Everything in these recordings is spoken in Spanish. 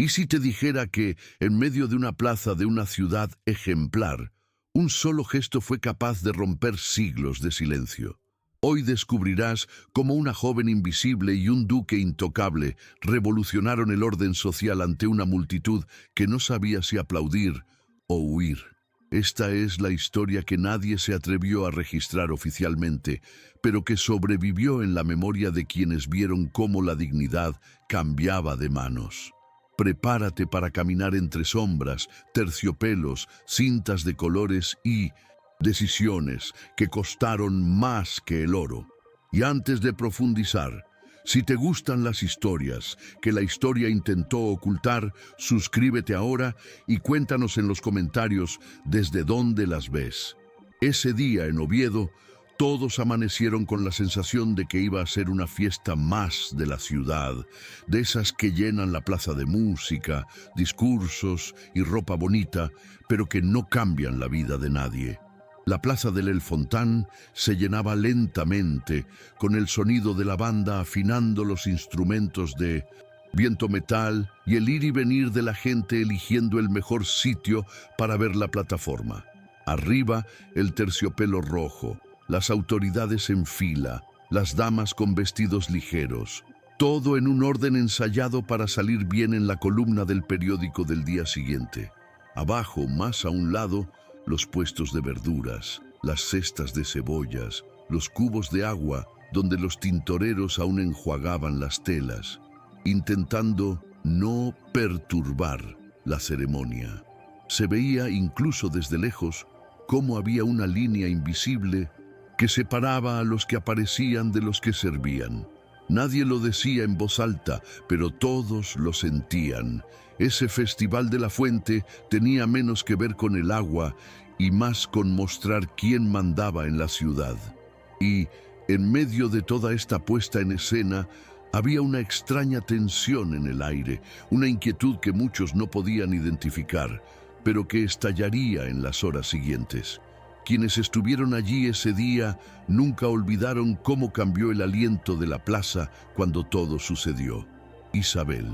¿Y si te dijera que, en medio de una plaza de una ciudad ejemplar, un solo gesto fue capaz de romper siglos de silencio? Hoy descubrirás cómo una joven invisible y un duque intocable revolucionaron el orden social ante una multitud que no sabía si aplaudir o huir. Esta es la historia que nadie se atrevió a registrar oficialmente, pero que sobrevivió en la memoria de quienes vieron cómo la dignidad cambiaba de manos. Prepárate para caminar entre sombras, terciopelos, cintas de colores y decisiones que costaron más que el oro. Y antes de profundizar, si te gustan las historias que la historia intentó ocultar, suscríbete ahora y cuéntanos en los comentarios desde dónde las ves. Ese día en Oviedo, todos amanecieron con la sensación de que iba a ser una fiesta más de la ciudad, de esas que llenan la plaza de música, discursos y ropa bonita, pero que no cambian la vida de nadie. La plaza del El Fontán se llenaba lentamente, con el sonido de la banda afinando los instrumentos de viento metal y el ir y venir de la gente eligiendo el mejor sitio para ver la plataforma. Arriba, el terciopelo rojo, las autoridades en fila, las damas con vestidos ligeros, todo en un orden ensayado para salir bien en la columna del periódico del día siguiente. Abajo, más a un lado, los puestos de verduras, las cestas de cebollas, los cubos de agua donde los tintoreros aún enjuagaban las telas, intentando no perturbar la ceremonia. Se veía incluso desde lejos cómo había una línea invisible que separaba a los que aparecían de los que servían. Nadie lo decía en voz alta, pero todos lo sentían. Ese festival de la fuente tenía menos que ver con el agua y más con mostrar quién mandaba en la ciudad. Y, en medio de toda esta puesta en escena, había una extraña tensión en el aire, una inquietud que muchos no podían identificar, pero que estallaría en las horas siguientes. Quienes estuvieron allí ese día nunca olvidaron cómo cambió el aliento de la plaza cuando todo sucedió. Isabel.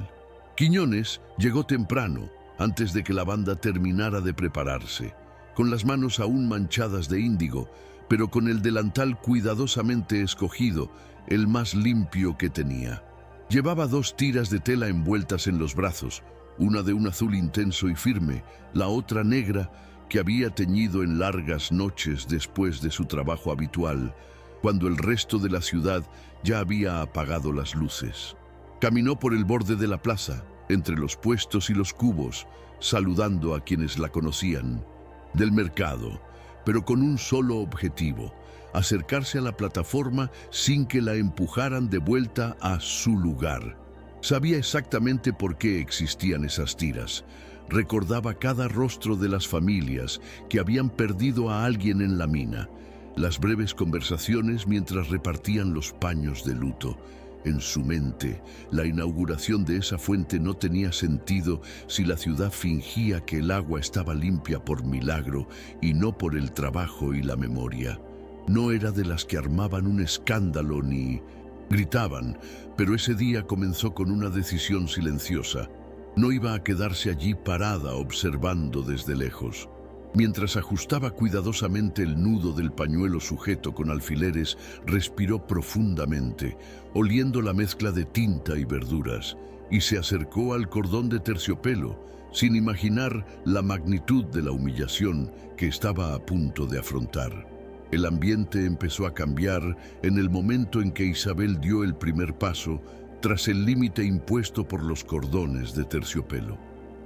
Quiñones llegó temprano, antes de que la banda terminara de prepararse, con las manos aún manchadas de índigo, pero con el delantal cuidadosamente escogido, el más limpio que tenía. Llevaba 2 tiras de tela envueltas en los brazos, una de un azul intenso y firme, la otra negra, que había teñido en largas noches después de su trabajo habitual, cuando el resto de la ciudad ya había apagado las luces. Caminó por el borde de la plaza, entre los puestos y los cubos, saludando a quienes la conocían. Del mercado, pero con un solo objetivo: acercarse a la plataforma sin que la empujaran de vuelta a su lugar. Sabía exactamente por qué existían esas tiras. Recordaba cada rostro de las familias que habían perdido a alguien en la mina, las breves conversaciones mientras repartían los paños de luto. En su mente, la inauguración de esa fuente no tenía sentido si la ciudad fingía que el agua estaba limpia por milagro y no por el trabajo y la memoria. No era de las que armaban un escándalo ni gritaban, pero ese día comenzó con una decisión silenciosa. No iba a quedarse allí parada observando desde lejos. Mientras ajustaba cuidadosamente el nudo del pañuelo sujeto con alfileres, respiró profundamente, oliendo la mezcla de tinta y verduras, y se acercó al cordón de terciopelo, sin imaginar la magnitud de la humillación que estaba a punto de afrontar. El ambiente empezó a cambiar en el momento en que Isabel dio el primer paso tras el límite impuesto por los cordones de terciopelo.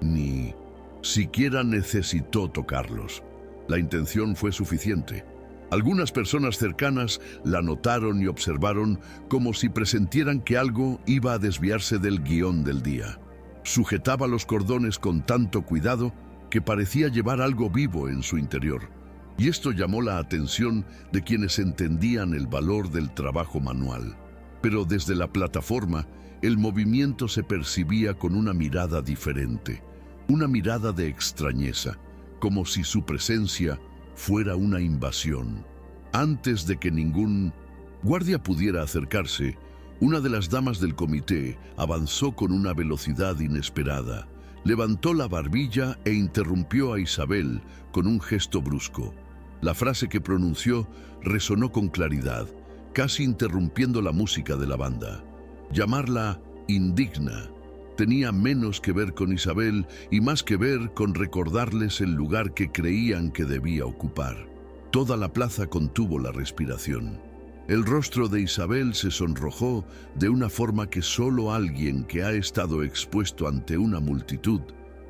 Ni siquiera necesitó tocarlos. La intención fue suficiente. Algunas personas cercanas la notaron y observaron como si presentieran que algo iba a desviarse del guión del día. Sujetaba los cordones con tanto cuidado que parecía llevar algo vivo en su interior. Y esto llamó la atención de quienes entendían el valor del trabajo manual. Pero desde la plataforma, el movimiento se percibía con una mirada diferente, una mirada de extrañeza, como si su presencia fuera una invasión. Antes de que ningún guardia pudiera acercarse, Una de las damas del comité avanzó con una velocidad inesperada, levantó la barbilla e interrumpió a Isabel con un gesto brusco. La frase que pronunció resonó con claridad, casi interrumpiendo la música de la banda. Llamarla indigna tenía menos que ver con Isabel y más que ver con recordarles el lugar que creían que debía ocupar. Toda la plaza contuvo la respiración. El rostro de Isabel se sonrojó de una forma que solo alguien que ha estado expuesto ante una multitud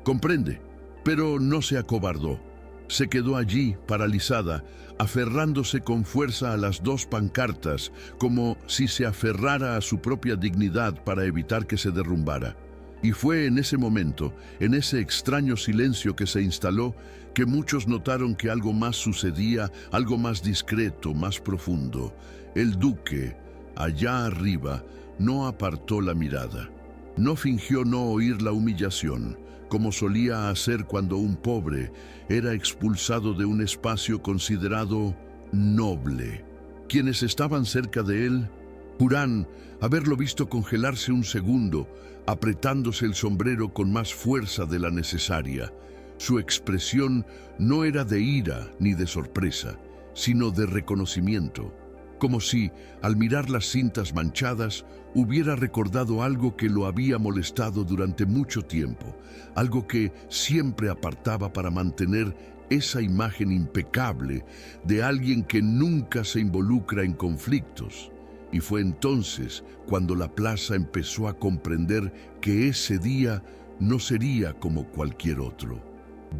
comprende, pero no se acobardó. Se quedó allí, paralizada, aferrándose con fuerza a las dos pancartas, como si se aferrara a su propia dignidad para evitar que se derrumbara. Y fue en ese momento, en ese extraño silencio que se instaló, que muchos notaron que algo más sucedía, algo más discreto, más profundo. El duque, allá arriba, no apartó la mirada. No fingió no oír la humillación, como solía hacer cuando un pobre era expulsado de un espacio considerado noble. Quienes estaban cerca de él juran haberlo visto congelarse un segundo, apretándose el sombrero con más fuerza de la necesaria. Su expresión no era de ira ni de sorpresa, sino de reconocimiento, como si, al mirar las cintas manchadas, hubiera recordado algo que lo había molestado durante mucho tiempo, algo que siempre apartaba para mantener esa imagen impecable de alguien que nunca se involucra en conflictos. Y fue entonces cuando la plaza empezó a comprender que ese día no sería como cualquier otro.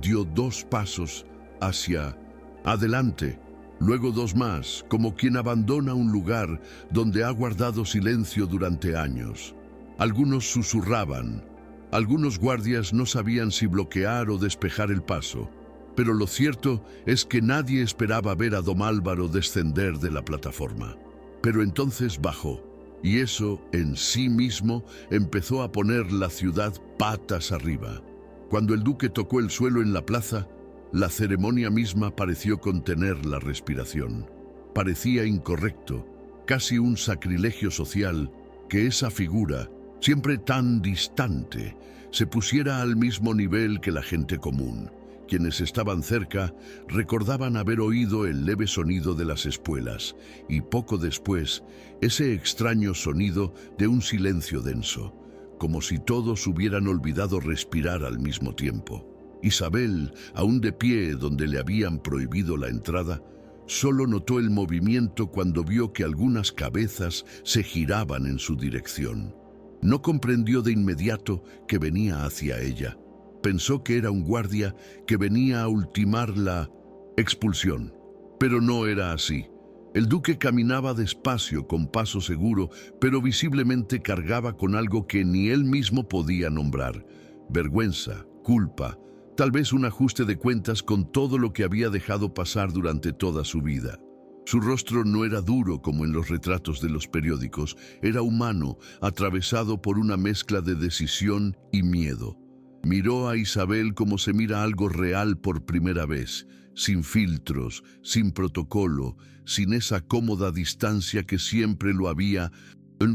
Dio 2 pasos hacia adelante, luego 2 más, como quien abandona un lugar donde ha guardado silencio durante años. Algunos susurraban, algunos guardias no sabían si bloquear o despejar el paso, pero lo cierto es que nadie esperaba ver a Dom Álvaro descender de la plataforma. Pero entonces bajó, y eso en sí mismo empezó a poner la ciudad patas arriba. Cuando el duque tocó el suelo en la plaza, la ceremonia misma pareció contener la respiración. Parecía incorrecto, casi un sacrilegio social, que esa figura, siempre tan distante, se pusiera al mismo nivel que la gente común. Quienes estaban cerca recordaban haber oído el leve sonido de las espuelas y poco después ese extraño sonido de un silencio denso, como si todos hubieran olvidado respirar al mismo tiempo. Isabel, aún de pie donde le habían prohibido la entrada, solo notó el movimiento cuando vio que algunas cabezas se giraban en su dirección. No comprendió de inmediato que venía hacia ella. Pensó que era un guardia que venía a ultimar la expulsión, pero no era así. El duque caminaba despacio, con paso seguro, pero visiblemente cargaba con algo que ni él mismo podía nombrar: vergüenza, culpa, tal vez un ajuste de cuentas con todo lo que había dejado pasar durante toda su vida. Su rostro no era duro como en los retratos de los periódicos, era humano, atravesado por una mezcla de decisión y miedo. Miró a Isabel como se mira algo real por primera vez, sin filtros, sin protocolo, sin esa cómoda distancia que siempre lo había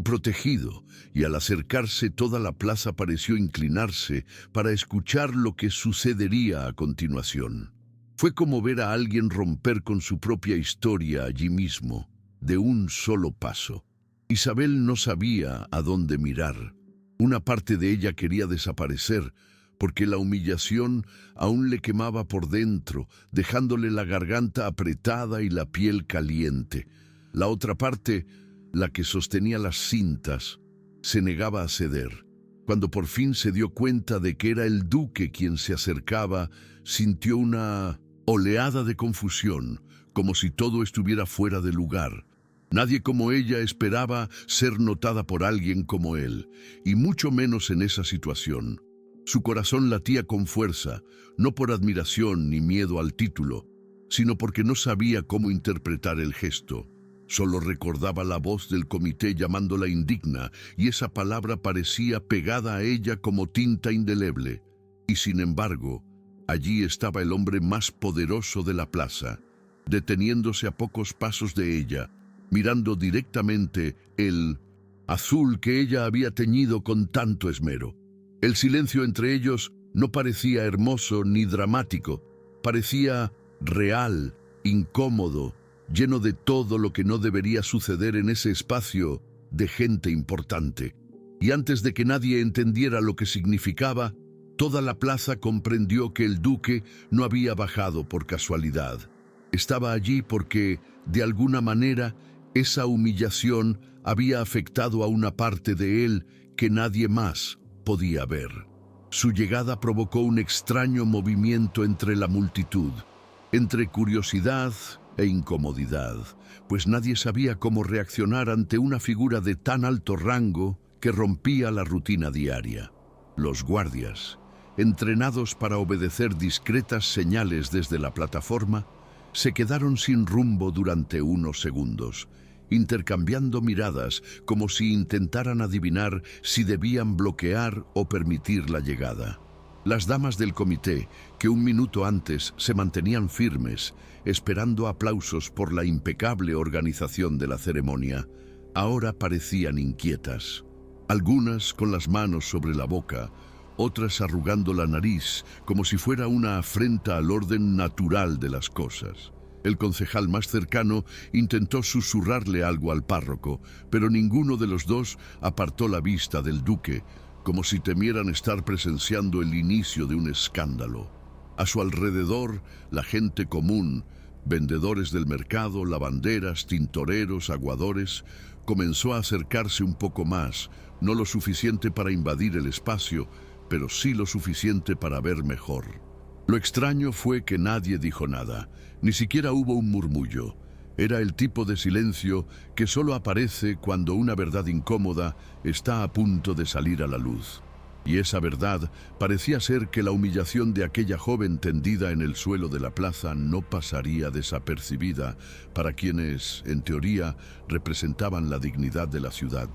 protegido, y al acercarse toda la plaza pareció inclinarse para escuchar lo que sucedería a continuación. Fue como ver a alguien romper con su propia historia allí mismo, de un solo paso. Isabel no sabía a dónde mirar. Una parte de ella quería desaparecer, porque la humillación aún le quemaba por dentro, dejándole la garganta apretada y la piel caliente. La otra parte, la que sostenía las cintas, se negaba a ceder. Cuando por fin se dio cuenta de que era el duque quien se acercaba, sintió una oleada de confusión, como si todo estuviera fuera de lugar. Nadie como ella esperaba ser notada por alguien como él, y mucho menos en esa situación. Su corazón latía con fuerza, no por admiración ni miedo al título, sino porque no sabía cómo interpretar el gesto. Solo recordaba la voz del comité llamándola indigna, y esa palabra parecía pegada a ella como tinta indeleble. Y sin embargo, allí estaba el hombre más poderoso de la plaza, deteniéndose a pocos pasos de ella, mirando directamente. Él azul que ella había teñido con tanto esmero. El silencio entre ellos no parecía hermoso ni dramático, parecía real, incómodo, lleno de todo lo que no debería suceder en ese espacio de gente importante. Y antes de que nadie entendiera lo que significaba, toda la plaza comprendió que el duque no había bajado por casualidad. Estaba allí porque, de alguna manera, esa humillación había afectado a una parte de él que nadie más podía ver. Su llegada provocó un extraño movimiento entre la multitud, entre curiosidad e incomodidad, pues nadie sabía cómo reaccionar ante una figura de tan alto rango que rompía la rutina diaria. Los guardias, entrenados para obedecer discretas señales desde la plataforma, se quedaron sin rumbo durante unos segundos, intercambiando miradas como si intentaran adivinar si debían bloquear o permitir la llegada. Las damas del comité, que un minuto antes se mantenían firmes, esperando aplausos por la impecable organización de la ceremonia, ahora parecían inquietas. Algunas con las manos sobre la boca, otras arrugando la nariz como si fuera una afrenta al orden natural de las cosas. El concejal más cercano intentó susurrarle algo al párroco, pero ninguno de los dos apartó la vista del duque, como si temieran estar presenciando el inicio de un escándalo. A su alrededor, la gente común, vendedores del mercado, lavanderas, tintoreros, aguadores, comenzó a acercarse un poco más, no lo suficiente para invadir el espacio, pero sí lo suficiente para ver mejor. Lo extraño fue que nadie dijo nada, ni siquiera hubo un murmullo. Era el tipo de silencio que solo aparece cuando una verdad incómoda está a punto de salir a la luz. Y esa verdad parecía ser que la humillación de aquella joven tendida en el suelo de la plaza no pasaría desapercibida para quienes, en teoría, representaban la dignidad de la ciudad.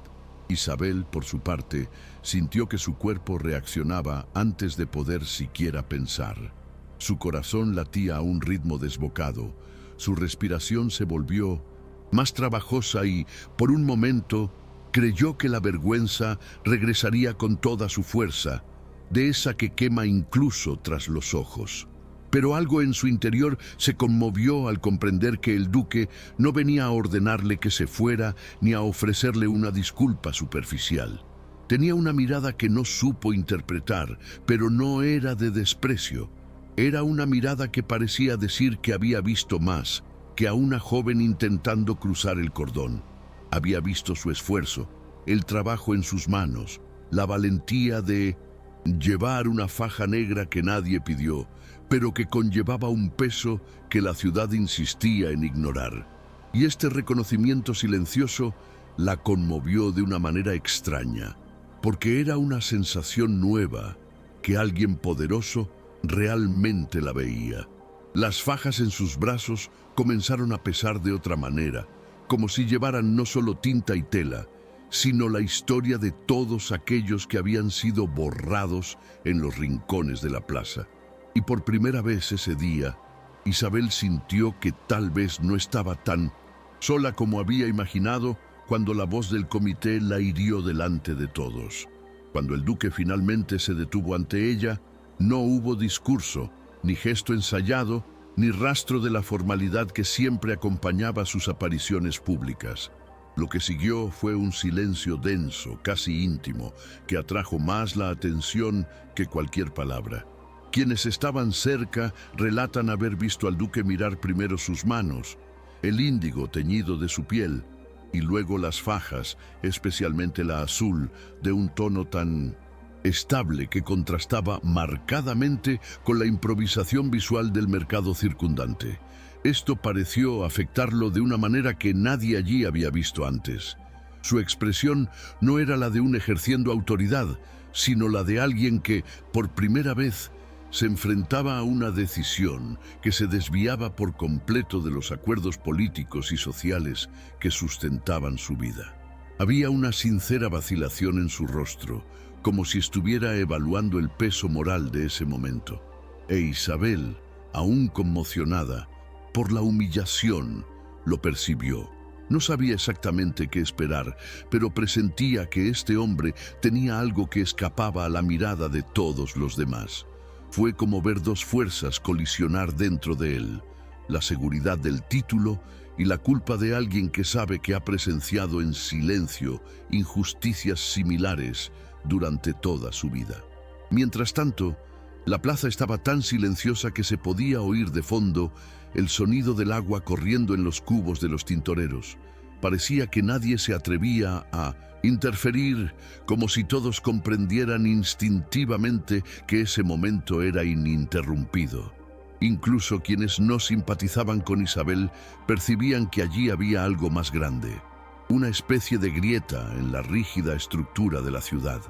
Isabel, por su parte, sintió que su cuerpo reaccionaba antes de poder siquiera pensar. Su corazón latía a un ritmo desbocado, su respiración se volvió más trabajosa y, por un momento, creyó que la vergüenza regresaría con toda su fuerza, de esa que quema incluso tras los ojos. Pero algo en su interior se conmovió al comprender que el duque no venía a ordenarle que se fuera ni a ofrecerle una disculpa superficial. Tenía una mirada que no supo interpretar, pero no era de desprecio. Era una mirada que parecía decir que había visto más que a una joven intentando cruzar el cordón. Había visto su esfuerzo, el trabajo en sus manos, la valentía de llevar una faja negra que nadie pidió, pero que conllevaba un peso que la ciudad insistía en ignorar. Y este reconocimiento silencioso la conmovió de una manera extraña, porque era una sensación nueva, que alguien poderoso realmente la veía. Las fajas en sus brazos comenzaron a pesar de otra manera, como si llevaran no solo tinta y tela, sino la historia de todos aquellos que habían sido borrados en los rincones de la plaza. Y por primera vez ese día, Isabel sintió que tal vez no estaba tan sola como había imaginado cuando la voz del comité la hirió delante de todos. Cuando el duque finalmente se detuvo ante ella, no hubo discurso, ni gesto ensayado, ni rastro de la formalidad que siempre acompañaba sus apariciones públicas. Lo que siguió fue un silencio denso, casi íntimo, que atrajo más la atención que cualquier palabra. Quienes estaban cerca relatan haber visto al duque mirar primero sus manos, el índigo teñido de su piel, y luego las fajas, especialmente la azul, de un tono tan estable que contrastaba marcadamente con la improvisación visual del mercado circundante. Esto pareció afectarlo de una manera que nadie allí había visto antes. Su expresión no era la de un ejerciendo autoridad, sino la de alguien que, por primera vez, se enfrentaba a una decisión que se desviaba por completo de los acuerdos políticos y sociales que sustentaban su vida. Había una sincera vacilación en su rostro, como si estuviera evaluando el peso moral de ese momento. E Isabel, aún conmocionada por la humillación, lo percibió. No sabía exactamente qué esperar, pero presentía que este hombre tenía algo que escapaba a la mirada de todos los demás. Fue como ver dos fuerzas colisionar dentro de él: la seguridad del título y la culpa de alguien que sabe que ha presenciado en silencio injusticias similares durante toda su vida. Mientras tanto, la plaza estaba tan silenciosa que se podía oír de fondo el sonido del agua corriendo en los cubos de los tintoreros. Parecía que nadie se atrevía a interferir, como si todos comprendieran instintivamente que ese momento era ininterrumpido. Incluso quienes no simpatizaban con Isabel percibían que allí había algo más grande, una especie de grieta en la rígida estructura de la ciudad.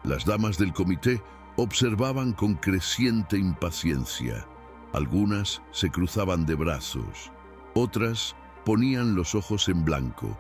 Las damas del comité observaban con creciente impaciencia. Algunas se cruzaban de brazos, otras ponían los ojos en blanco,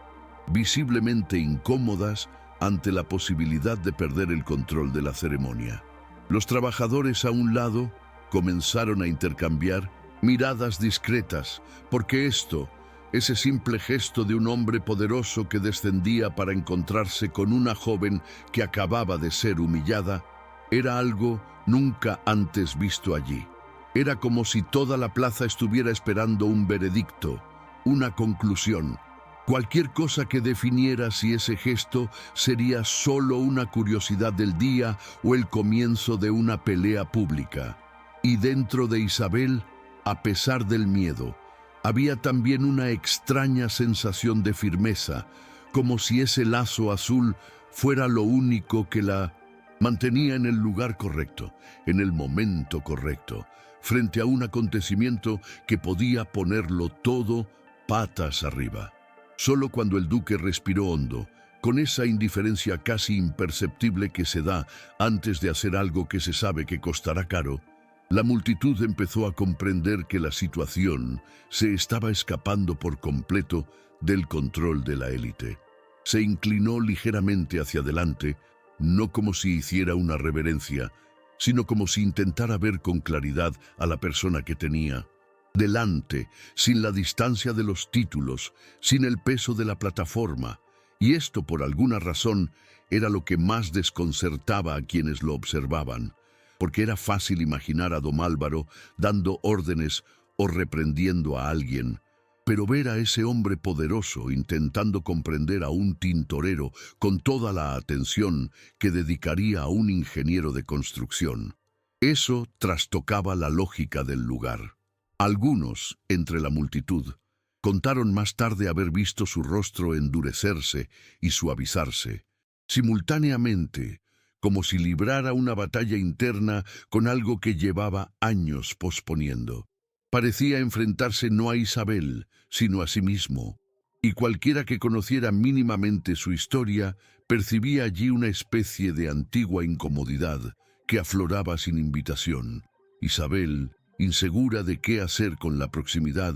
visiblemente incómodas ante la posibilidad de perder el control de la ceremonia. Los trabajadores a un lado comenzaron a intercambiar miradas discretas, porque ese simple gesto de un hombre poderoso que descendía para encontrarse con una joven que acababa de ser humillada, era algo nunca antes visto allí. Era como si toda la plaza estuviera esperando un veredicto, una conclusión, cualquier cosa que definiera si ese gesto sería solo una curiosidad del día o el comienzo de una pelea pública. Y dentro de Isabel, a pesar del miedo, había también una extraña sensación de firmeza, como si ese lazo azul fuera lo único que la mantenía en el lugar correcto, en el momento correcto, frente a un acontecimiento que podía ponerlo todo patas arriba. Solo cuando el duque respiró hondo, con esa indiferencia casi imperceptible que se da antes de hacer algo que se sabe que costará caro, la multitud empezó a comprender que la situación se estaba escapando por completo del control de la élite. Se inclinó ligeramente hacia adelante, no como si hiciera una reverencia, sino como si intentara ver con claridad a la persona que tenía delante, sin la distancia de los títulos, sin el peso de la plataforma, y esto por alguna razón era lo que más desconcertaba a quienes lo observaban, porque era fácil imaginar a don Álvaro dando órdenes o reprendiendo a alguien, pero ver a ese hombre poderoso intentando comprender a un tintorero con toda la atención que dedicaría a un ingeniero de construcción, eso trastocaba la lógica del lugar. Algunos, entre la multitud, contaron más tarde haber visto su rostro endurecerse y suavizarse, simultáneamente, como si librara una batalla interna con algo que llevaba años posponiendo. Parecía enfrentarse no a Isabel, sino a sí mismo, y cualquiera que conociera mínimamente su historia percibía allí una especie de antigua incomodidad que afloraba sin invitación. Isabel, insegura de qué hacer con la proximidad,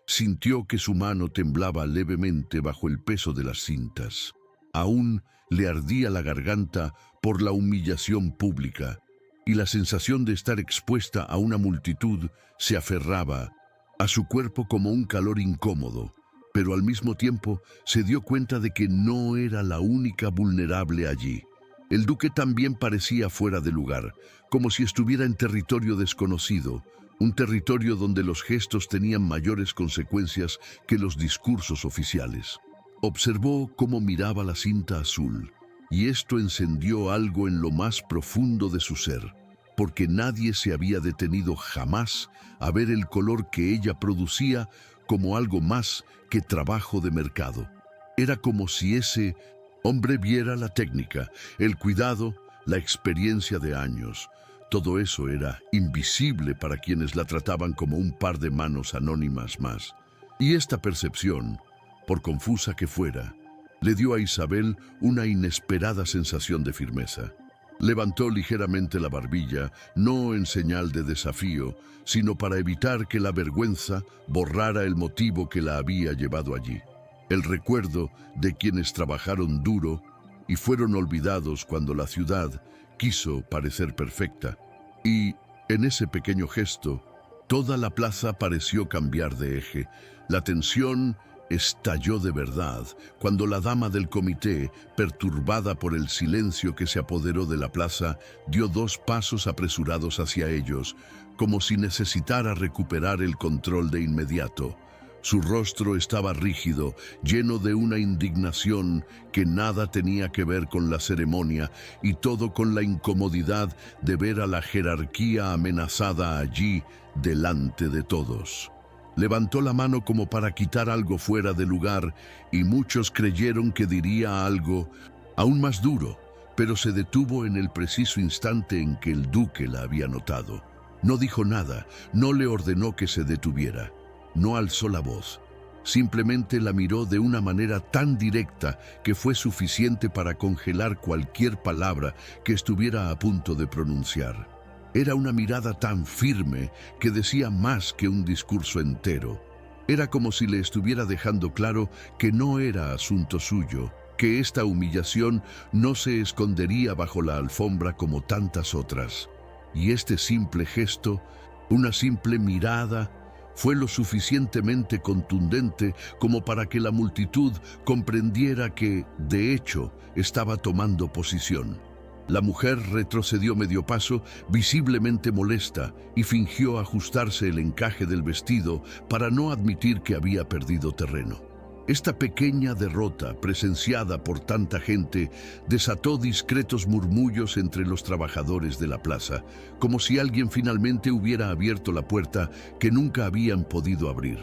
sintió que su mano temblaba levemente bajo el peso de las cintas. Aún le ardía la garganta por la humillación pública, y la sensación de estar expuesta a una multitud se aferraba a su cuerpo como un calor incómodo, pero al mismo tiempo se dio cuenta de que no era la única vulnerable allí. El duque también parecía fuera de lugar, como si estuviera en territorio desconocido, un territorio donde los gestos tenían mayores consecuencias que los discursos oficiales. Observó cómo miraba la cinta azul, y esto encendió algo en lo más profundo de su ser, porque nadie se había detenido jamás a ver el color que ella producía como algo más que trabajo de mercado. Era como si ese hombre viera la técnica, el cuidado, la experiencia de años. Todo eso era invisible para quienes la trataban como un par de manos anónimas más. Y esta percepción, por confusa que fuera, le dio a Isabel una inesperada sensación de firmeza. Levantó ligeramente la barbilla, no en señal de desafío, sino para evitar que la vergüenza borrara el motivo que la había llevado allí. El recuerdo de quienes trabajaron duro y fueron olvidados cuando la ciudad quiso parecer perfecta. Y, en ese pequeño gesto, toda la plaza pareció cambiar de eje. La tensión estalló de verdad cuando la dama del comité, perturbada por el silencio que se apoderó de la plaza, dio 2 pasos apresurados hacia ellos, como si necesitara recuperar el control de inmediato. Su rostro estaba rígido, lleno de una indignación que nada tenía que ver con la ceremonia y todo con la incomodidad de ver a la jerarquía amenazada allí delante de todos. Levantó la mano como para quitar algo fuera de lugar y muchos creyeron que diría algo aún más duro, pero se detuvo en el preciso instante en que el duque la había notado. No dijo nada, no le ordenó que se detuviera. No alzó la voz, simplemente la miró de una manera tan directa que fue suficiente para congelar cualquier palabra que estuviera a punto de pronunciar. Era una mirada tan firme que decía más que un discurso entero. Era como si le estuviera dejando claro que no era asunto suyo, que esta humillación no se escondería bajo la alfombra como tantas otras. Y este simple gesto, una simple mirada, fue lo suficientemente contundente como para que la multitud comprendiera que, de hecho, estaba tomando posición. La mujer retrocedió medio paso, visiblemente molesta, y fingió ajustarse el encaje del vestido para no admitir que había perdido terreno. Esta pequeña derrota, presenciada por tanta gente, desató discretos murmullos entre los trabajadores de la plaza, como si alguien finalmente hubiera abierto la puerta que nunca habían podido abrir.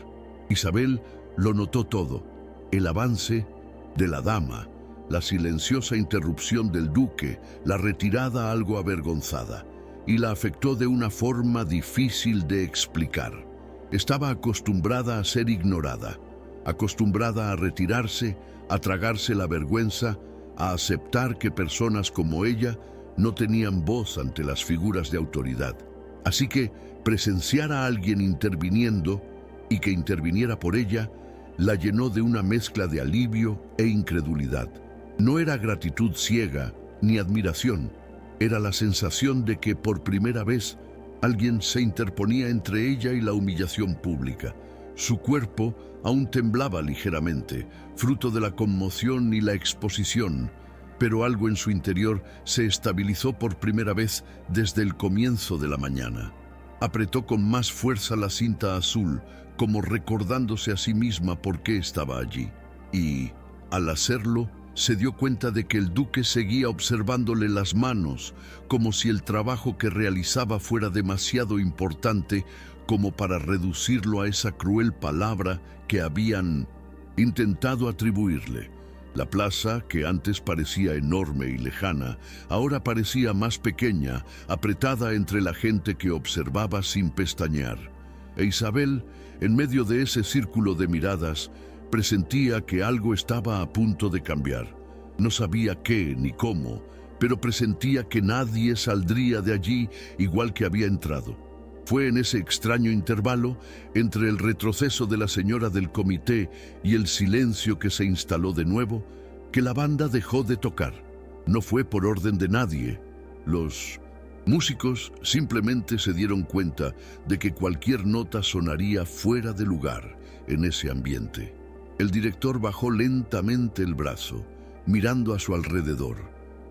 Isabel lo notó todo: el avance de la dama, la silenciosa interrupción del duque, la retirada algo avergonzada, y la afectó de una forma difícil de explicar. Estaba acostumbrada a ser ignorada, acostumbrada a retirarse, a tragarse la vergüenza, a aceptar que personas como ella no tenían voz ante las figuras de autoridad. Así que presenciar a alguien interviniendo y que interviniera por ella la llenó de una mezcla de alivio e incredulidad. No era gratitud ciega ni admiración, era la sensación de que por primera vez alguien se interponía entre ella y la humillación pública. Su cuerpo aún temblaba ligeramente, fruto de la conmoción y la exposición, pero algo en su interior se estabilizó por primera vez desde el comienzo de la mañana. Apretó con más fuerza la cinta azul, como recordándose a sí misma por qué estaba allí. Y, al hacerlo, se dio cuenta de que el duque seguía observándole las manos, como si el trabajo que realizaba fuera demasiado importante como para reducirlo a esa cruel palabra que habían intentado atribuirle. La plaza, que antes parecía enorme y lejana, ahora parecía más pequeña, apretada entre la gente que observaba sin pestañear. E Isabel, en medio de ese círculo de miradas, presentía que algo estaba a punto de cambiar. No sabía qué ni cómo, pero presentía que nadie saldría de allí igual que había entrado. Fue en ese extraño intervalo, entre el retroceso de la señora del comité y el silencio que se instaló de nuevo, que la banda dejó de tocar. No fue por orden de nadie. Los músicos simplemente se dieron cuenta de que cualquier nota sonaría fuera de lugar en ese ambiente. El director bajó lentamente el brazo, mirando a su alrededor,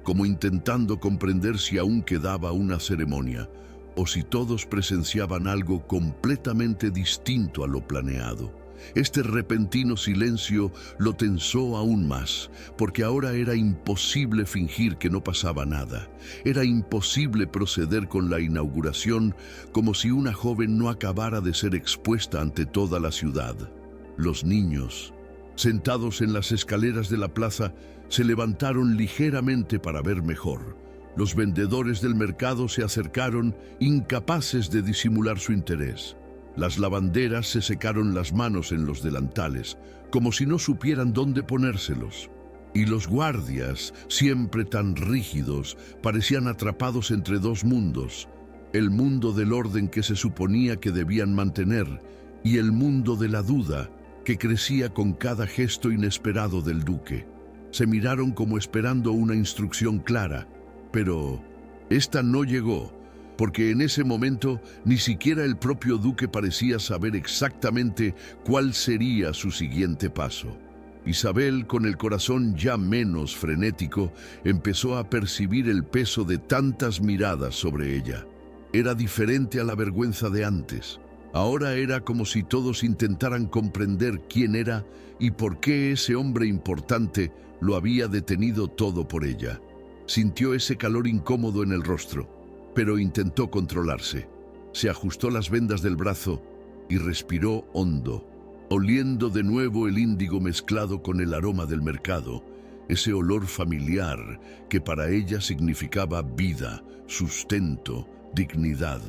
como intentando comprender si aún quedaba una ceremonia, o si todos presenciaban algo completamente distinto a lo planeado. Este repentino silencio lo tensó aún más, porque ahora era imposible fingir que no pasaba nada. Era imposible proceder con la inauguración como si una joven no acabara de ser expuesta ante toda la ciudad. Los niños, sentados en las escaleras de la plaza, se levantaron ligeramente para ver mejor. Los vendedores del mercado se acercaron, incapaces de disimular su interés. Las lavanderas se secaron las manos en los delantales, como si no supieran dónde ponérselos. Y los guardias, siempre tan rígidos, parecían atrapados entre dos mundos: el mundo del orden que se suponía que debían mantener, y el mundo de la duda, que crecía con cada gesto inesperado del duque. Se miraron como esperando una instrucción clara, pero esta no llegó. porque en ese momento ni siquiera el propio duque parecía saber exactamente cuál sería su siguiente paso. Isabel, con el corazón ya menos frenético, empezó a percibir el peso de tantas miradas sobre ella. Era diferente a la vergüenza de antes. Ahora era como si todos intentaran comprender quién era y por qué ese hombre importante lo había detenido todo por ella. Sintió ese calor incómodo en el rostro, pero intentó controlarse. Se ajustó las vendas del brazo y respiró hondo, oliendo de nuevo el índigo mezclado con el aroma del mercado, ese olor familiar que para ella significaba vida, sustento, dignidad.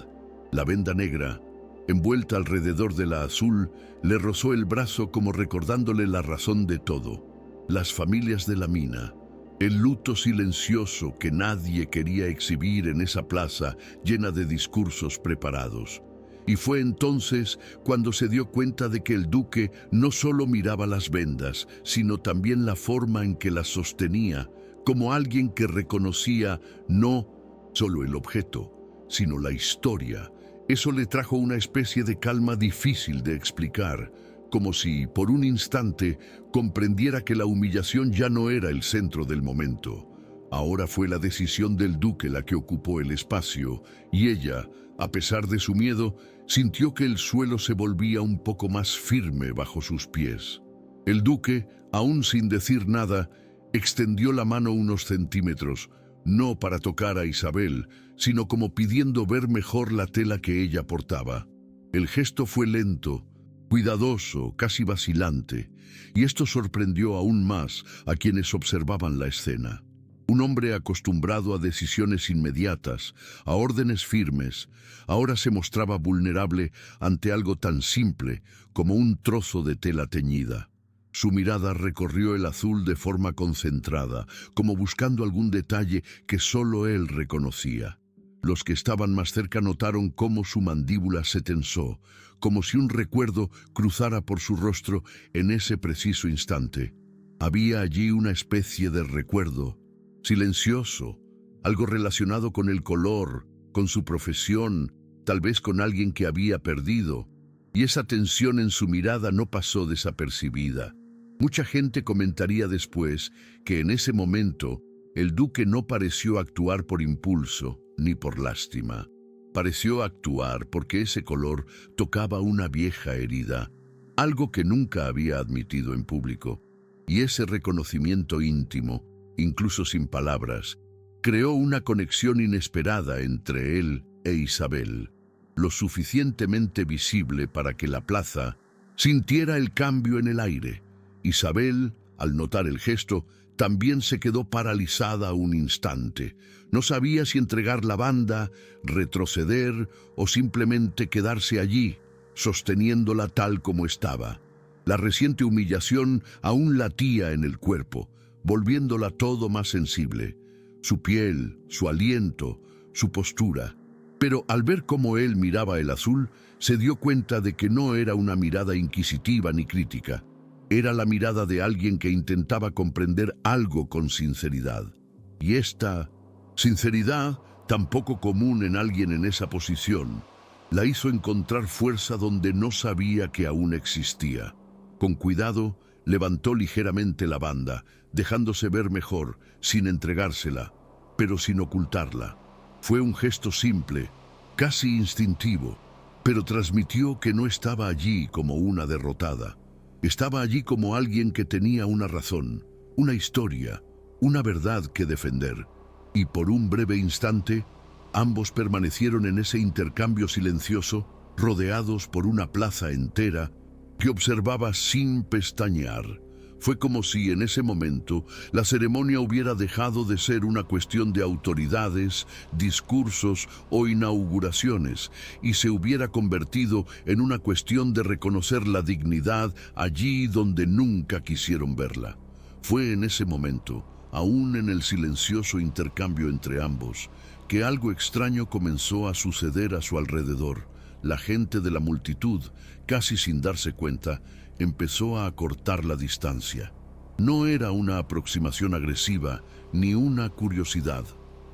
La venda negra, envuelta alrededor de la azul, le rozó el brazo como recordándole la razón de todo. Las familias de la mina, el luto silencioso que nadie quería exhibir en esa plaza llena de discursos preparados. Y fue entonces cuando se dio cuenta de que el duque no solo miraba las vendas, sino también la forma en que las sostenía, como alguien que reconocía no solo el objeto, sino la historia. Eso le trajo una especie de calma difícil de explicar, como si, por un instante, comprendiera que la humillación ya no era el centro del momento. Ahora fue la decisión del duque la que ocupó el espacio, y ella, a pesar de su miedo, sintió que el suelo se volvía un poco más firme bajo sus pies. El duque, aún sin decir nada, extendió la mano unos centímetros, no para tocar a Isabel, sino como pidiendo ver mejor la tela que ella portaba. El gesto fue lento, cuidadoso, casi vacilante, y esto sorprendió aún más a quienes observaban la escena. Un hombre acostumbrado a decisiones inmediatas, a órdenes firmes, ahora se mostraba vulnerable ante algo tan simple como un trozo de tela teñida. Su mirada recorrió el azul de forma concentrada, como buscando algún detalle que solo él reconocía. Los que estaban más cerca notaron cómo su mandíbula se tensó, como si un recuerdo cruzara por su rostro en ese preciso instante. Había allí una especie de recuerdo, silencioso, algo relacionado con el color, con su profesión, tal vez con alguien que había perdido, y esa tensión en su mirada no pasó desapercibida. Mucha gente comentaría después que en ese momento el duque no pareció actuar por impulso ni por lástima. Pareció actuar porque ese color tocaba una vieja herida, algo que nunca había admitido en público, y ese reconocimiento íntimo, incluso sin palabras, creó una conexión inesperada entre él e Isabel, lo suficientemente visible para que la plaza sintiera el cambio en el aire. Isabel, al notar el gesto, también se quedó paralizada un instante. No sabía si entregar la banda, retroceder o simplemente quedarse allí, sosteniéndola tal como estaba. La reciente humillación aún latía en el cuerpo, volviéndola todo más sensible. Su piel, su aliento, su postura. Pero al ver cómo él miraba el azul, se dio cuenta de que no era una mirada inquisitiva ni crítica. Era la mirada de alguien que intentaba comprender algo con sinceridad. Y esta sinceridad, tan poco común en alguien en esa posición, la hizo encontrar fuerza donde no sabía que aún existía. Con cuidado, levantó ligeramente la banda, dejándose ver mejor, sin entregársela, pero sin ocultarla. Fue un gesto simple, casi instintivo, pero transmitió que no estaba allí como una derrotada. Estaba allí como alguien que tenía una razón, una historia, una verdad que defender. Y por un breve instante, ambos permanecieron en ese intercambio silencioso, rodeados por una plaza entera que observaba sin pestañear. Fue como si en ese momento la ceremonia hubiera dejado de ser una cuestión de autoridades, discursos o inauguraciones y se hubiera convertido en una cuestión de reconocer la dignidad allí donde nunca quisieron verla. Fue en ese momento, aún en el silencioso intercambio entre ambos, que algo extraño comenzó a suceder a su alrededor. La gente de la multitud, casi sin darse cuenta, empezó a acortar la distancia. No era una aproximación agresiva ni una curiosidad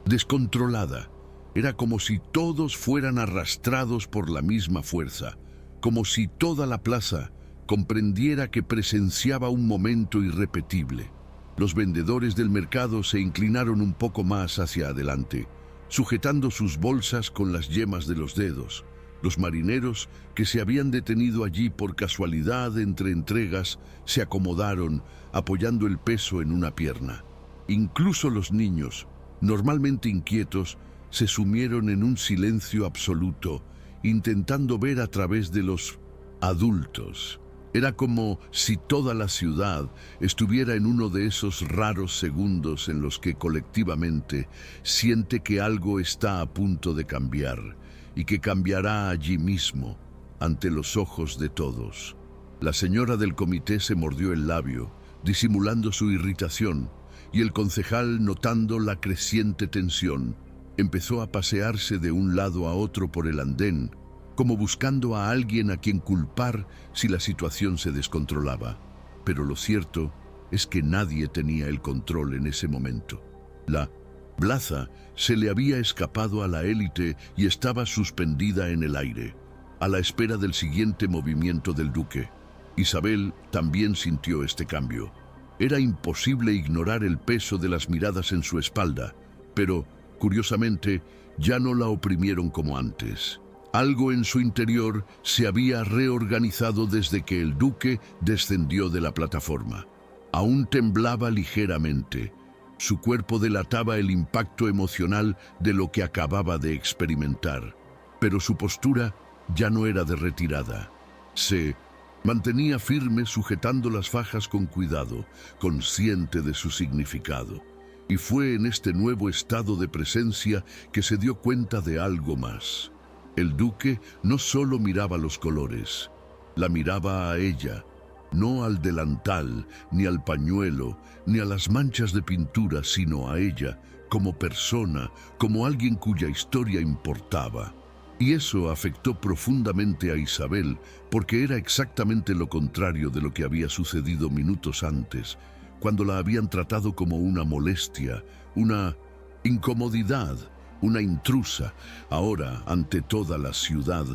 descontrolada. Era como si todos fueran arrastrados por la misma fuerza, como si toda la plaza comprendiera que presenciaba un momento irrepetible. Los vendedores del mercado se inclinaron un poco más hacia adelante, sujetando sus bolsas con las yemas de los dedos. Los marineros, que se habían detenido allí por casualidad entre entregas, se acomodaron, apoyando el peso en una pierna. Incluso los niños, normalmente inquietos, se sumieron en un silencio absoluto, intentando ver a través de los adultos. Era como si toda la ciudad estuviera en uno de esos raros segundos en los que colectivamente siente que algo está a punto de cambiar y que cambiará allí mismo, ante los ojos de todos. La señora del comité se mordió el labio, disimulando su irritación, y el concejal, notando la creciente tensión, empezó a pasearse de un lado a otro por el andén, como buscando a alguien a quien culpar si la situación se descontrolaba. Pero lo cierto es que nadie tenía el control en ese momento. La plaza se le había escapado a la élite y estaba suspendida en el aire, a la espera del siguiente movimiento del duque. Isabel también sintió este cambio. Era imposible ignorar el peso de las miradas en su espalda, pero, curiosamente, ya no la oprimieron como antes. Algo en su interior se había reorganizado desde que el duque descendió de la plataforma. Aún temblaba ligeramente. Su cuerpo delataba el impacto emocional de lo que acababa de experimentar. Pero su postura ya no era de retirada. Se mantenía firme, sujetando las fajas con cuidado, consciente de su significado. Y fue en este nuevo estado de presencia que se dio cuenta de algo más. El duque no solo miraba los colores, la miraba a ella, no al delantal, ni al pañuelo, ni a las manchas de pintura, sino a ella, como persona, como alguien cuya historia importaba. Y eso afectó profundamente a Isabel, porque era exactamente lo contrario de lo que había sucedido minutos antes, cuando la habían tratado como una molestia, una incomodidad, una intrusa. Ahora, ante toda la ciudad,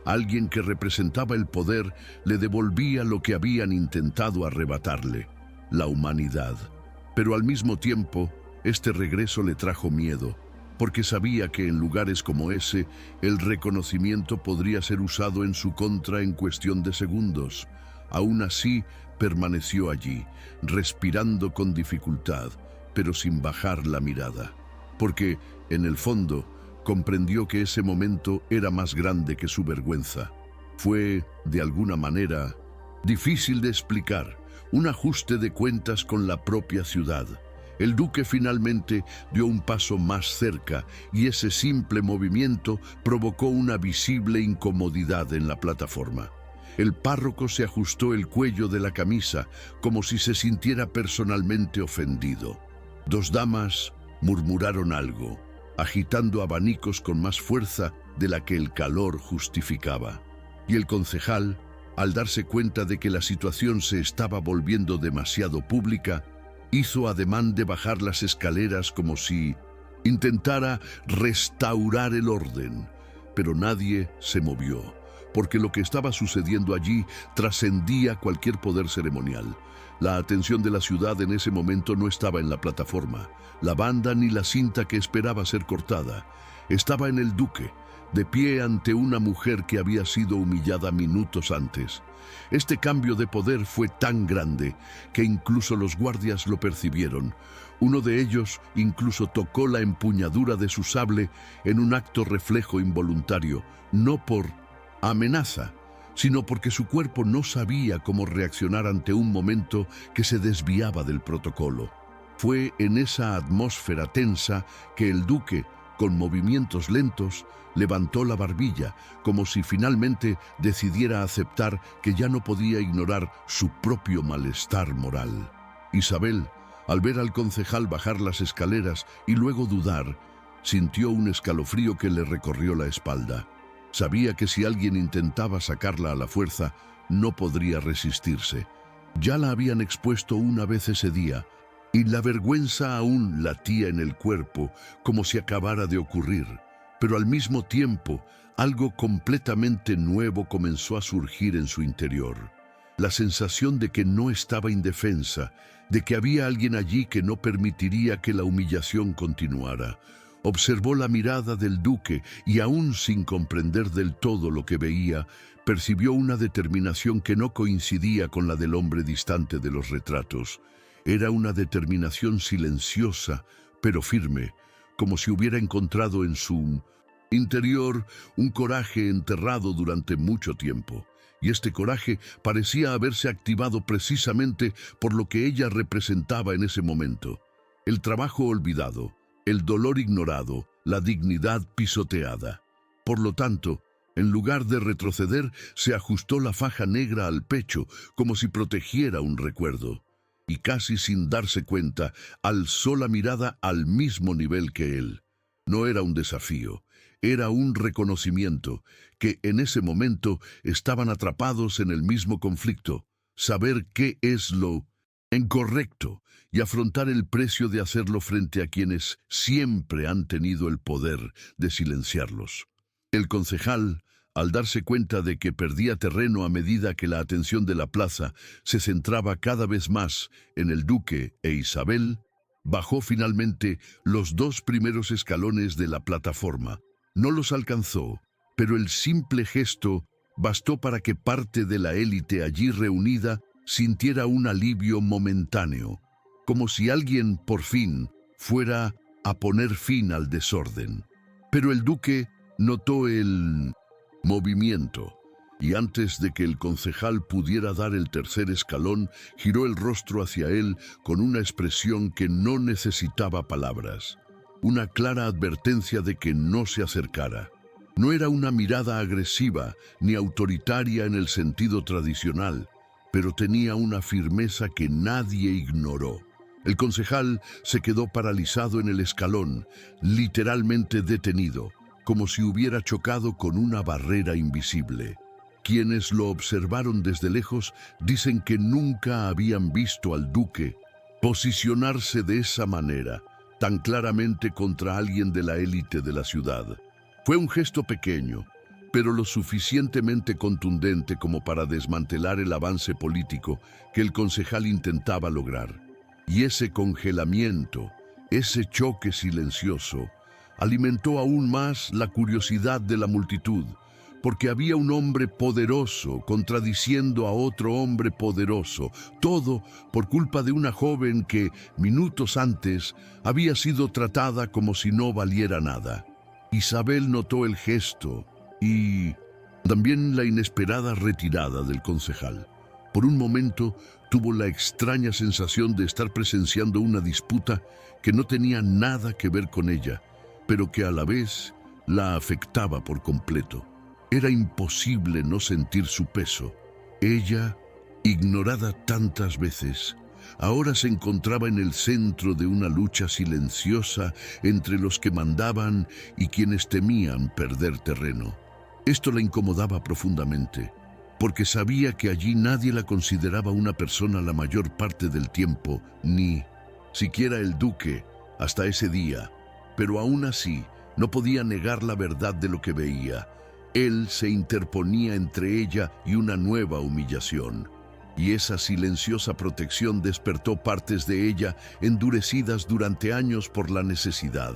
alguien que representaba el poder le devolvía lo que habían intentado arrebatarle, la humanidad. Pero al mismo tiempo, este regreso le trajo miedo, porque sabía que en lugares como ese, el reconocimiento podría ser usado en su contra en cuestión de segundos. Aún así, permaneció allí, respirando con dificultad, pero sin bajar la mirada, porque, en el fondo, comprendió que ese momento era más grande que su vergüenza. Fue, de alguna manera, difícil de explicar, un ajuste de cuentas con la propia ciudad. El duque finalmente dio un paso más cerca y ese simple movimiento provocó una visible incomodidad en la plataforma. El párroco se ajustó el cuello de la camisa como si se sintiera personalmente ofendido. Dos damas murmuraron algo, agitando abanicos con más fuerza de la que el calor justificaba. Y el concejal, al darse cuenta de que la situación se estaba volviendo demasiado pública, hizo ademán de bajar las escaleras como si intentara restaurar el orden. Pero nadie se movió, porque lo que estaba sucediendo allí trascendía cualquier poder ceremonial. La atención de la ciudad en ese momento no estaba en la plataforma, la banda ni la cinta que esperaba ser cortada. Estaba en el duque, de pie ante una mujer que había sido humillada minutos antes. Este cambio de poder fue tan grande que incluso los guardias lo percibieron. Uno de ellos incluso tocó la empuñadura de su sable en un acto reflejo involuntario, no por amenaza, sino porque su cuerpo no sabía cómo reaccionar ante un momento que se desviaba del protocolo. Fue en esa atmósfera tensa que el duque, con movimientos lentos, levantó la barbilla, como si finalmente decidiera aceptar que ya no podía ignorar su propio malestar moral. Isabel, al ver al concejal bajar las escaleras y luego dudar, sintió un escalofrío que le recorrió la espalda. Sabía que si alguien intentaba sacarla a la fuerza, no podría resistirse. Ya la habían expuesto una vez ese día, y la vergüenza aún latía en el cuerpo, como si acabara de ocurrir. pero al mismo tiempo algo completamente nuevo comenzó a surgir en su interior. La sensación de que no estaba indefensa, de que había alguien allí que no permitiría que la humillación continuara. Observó la mirada del duque y aún sin comprender del todo lo que veía, percibió una determinación que no coincidía con la del hombre distante de los retratos. Era una determinación silenciosa, pero firme, como si hubiera encontrado en su interior un coraje enterrado durante mucho tiempo. Y este coraje parecía haberse activado precisamente por lo que ella representaba en ese momento. El trabajo olvidado, el dolor ignorado, la dignidad pisoteada. Por lo tanto, en lugar de retroceder, se ajustó la faja negra al pecho, como si protegiera un recuerdo. Y casi sin darse cuenta, alzó la mirada al mismo nivel que él. No era un desafío, era un reconocimiento, que en ese momento estaban atrapados en el mismo conflicto, saber qué es lo incorrecto y afrontar el precio de hacerlo frente a quienes siempre han tenido el poder de silenciarlos. El concejal, al darse cuenta de que perdía terreno a medida que la atención de la plaza se centraba cada vez más en el duque e Isabel, bajó finalmente los 2 primeros escalones de la plataforma. No los alcanzó, pero el simple gesto bastó para que parte de la élite allí reunida sintiera un alivio momentáneo, como si alguien, por fin, fuera a poner fin al desorden. Pero el duque notó el movimiento, y antes de que el concejal pudiera dar el tercer escalón, giró el rostro hacia él con una expresión que no necesitaba palabras, una clara advertencia de que no se acercara. No era una mirada agresiva ni autoritaria en el sentido tradicional, pero tenía una firmeza que nadie ignoró. El concejal se quedó paralizado en el escalón, literalmente detenido, como si hubiera chocado con una barrera invisible. Quienes lo observaron desde lejos dicen que nunca habían visto al duque posicionarse de esa manera, tan claramente contra alguien de la élite de la ciudad. Fue un gesto pequeño, pero lo suficientemente contundente como para desmantelar el avance político que el concejal intentaba lograr. Y ese congelamiento, ese choque silencioso, alimentó aún más la curiosidad de la multitud, porque había un hombre poderoso contradiciendo a otro hombre poderoso, todo por culpa de una joven que, minutos antes, había sido tratada como si no valiera nada. Isabel notó el gesto y también la inesperada retirada del concejal. Por un momento tuvo la extraña sensación de estar presenciando una disputa que no tenía nada que ver con ella, pero que a la vez la afectaba por completo. Era imposible no sentir su peso. Ella, ignorada tantas veces, ahora se encontraba en el centro de una lucha silenciosa entre los que mandaban y quienes temían perder terreno. Esto la incomodaba profundamente, porque sabía que allí nadie la consideraba una persona la mayor parte del tiempo, ni siquiera el duque, hasta ese día. Pero aún así, no podía negar la verdad de lo que veía. Él se interponía entre ella y una nueva humillación. Y esa silenciosa protección despertó partes de ella endurecidas durante años por la necesidad.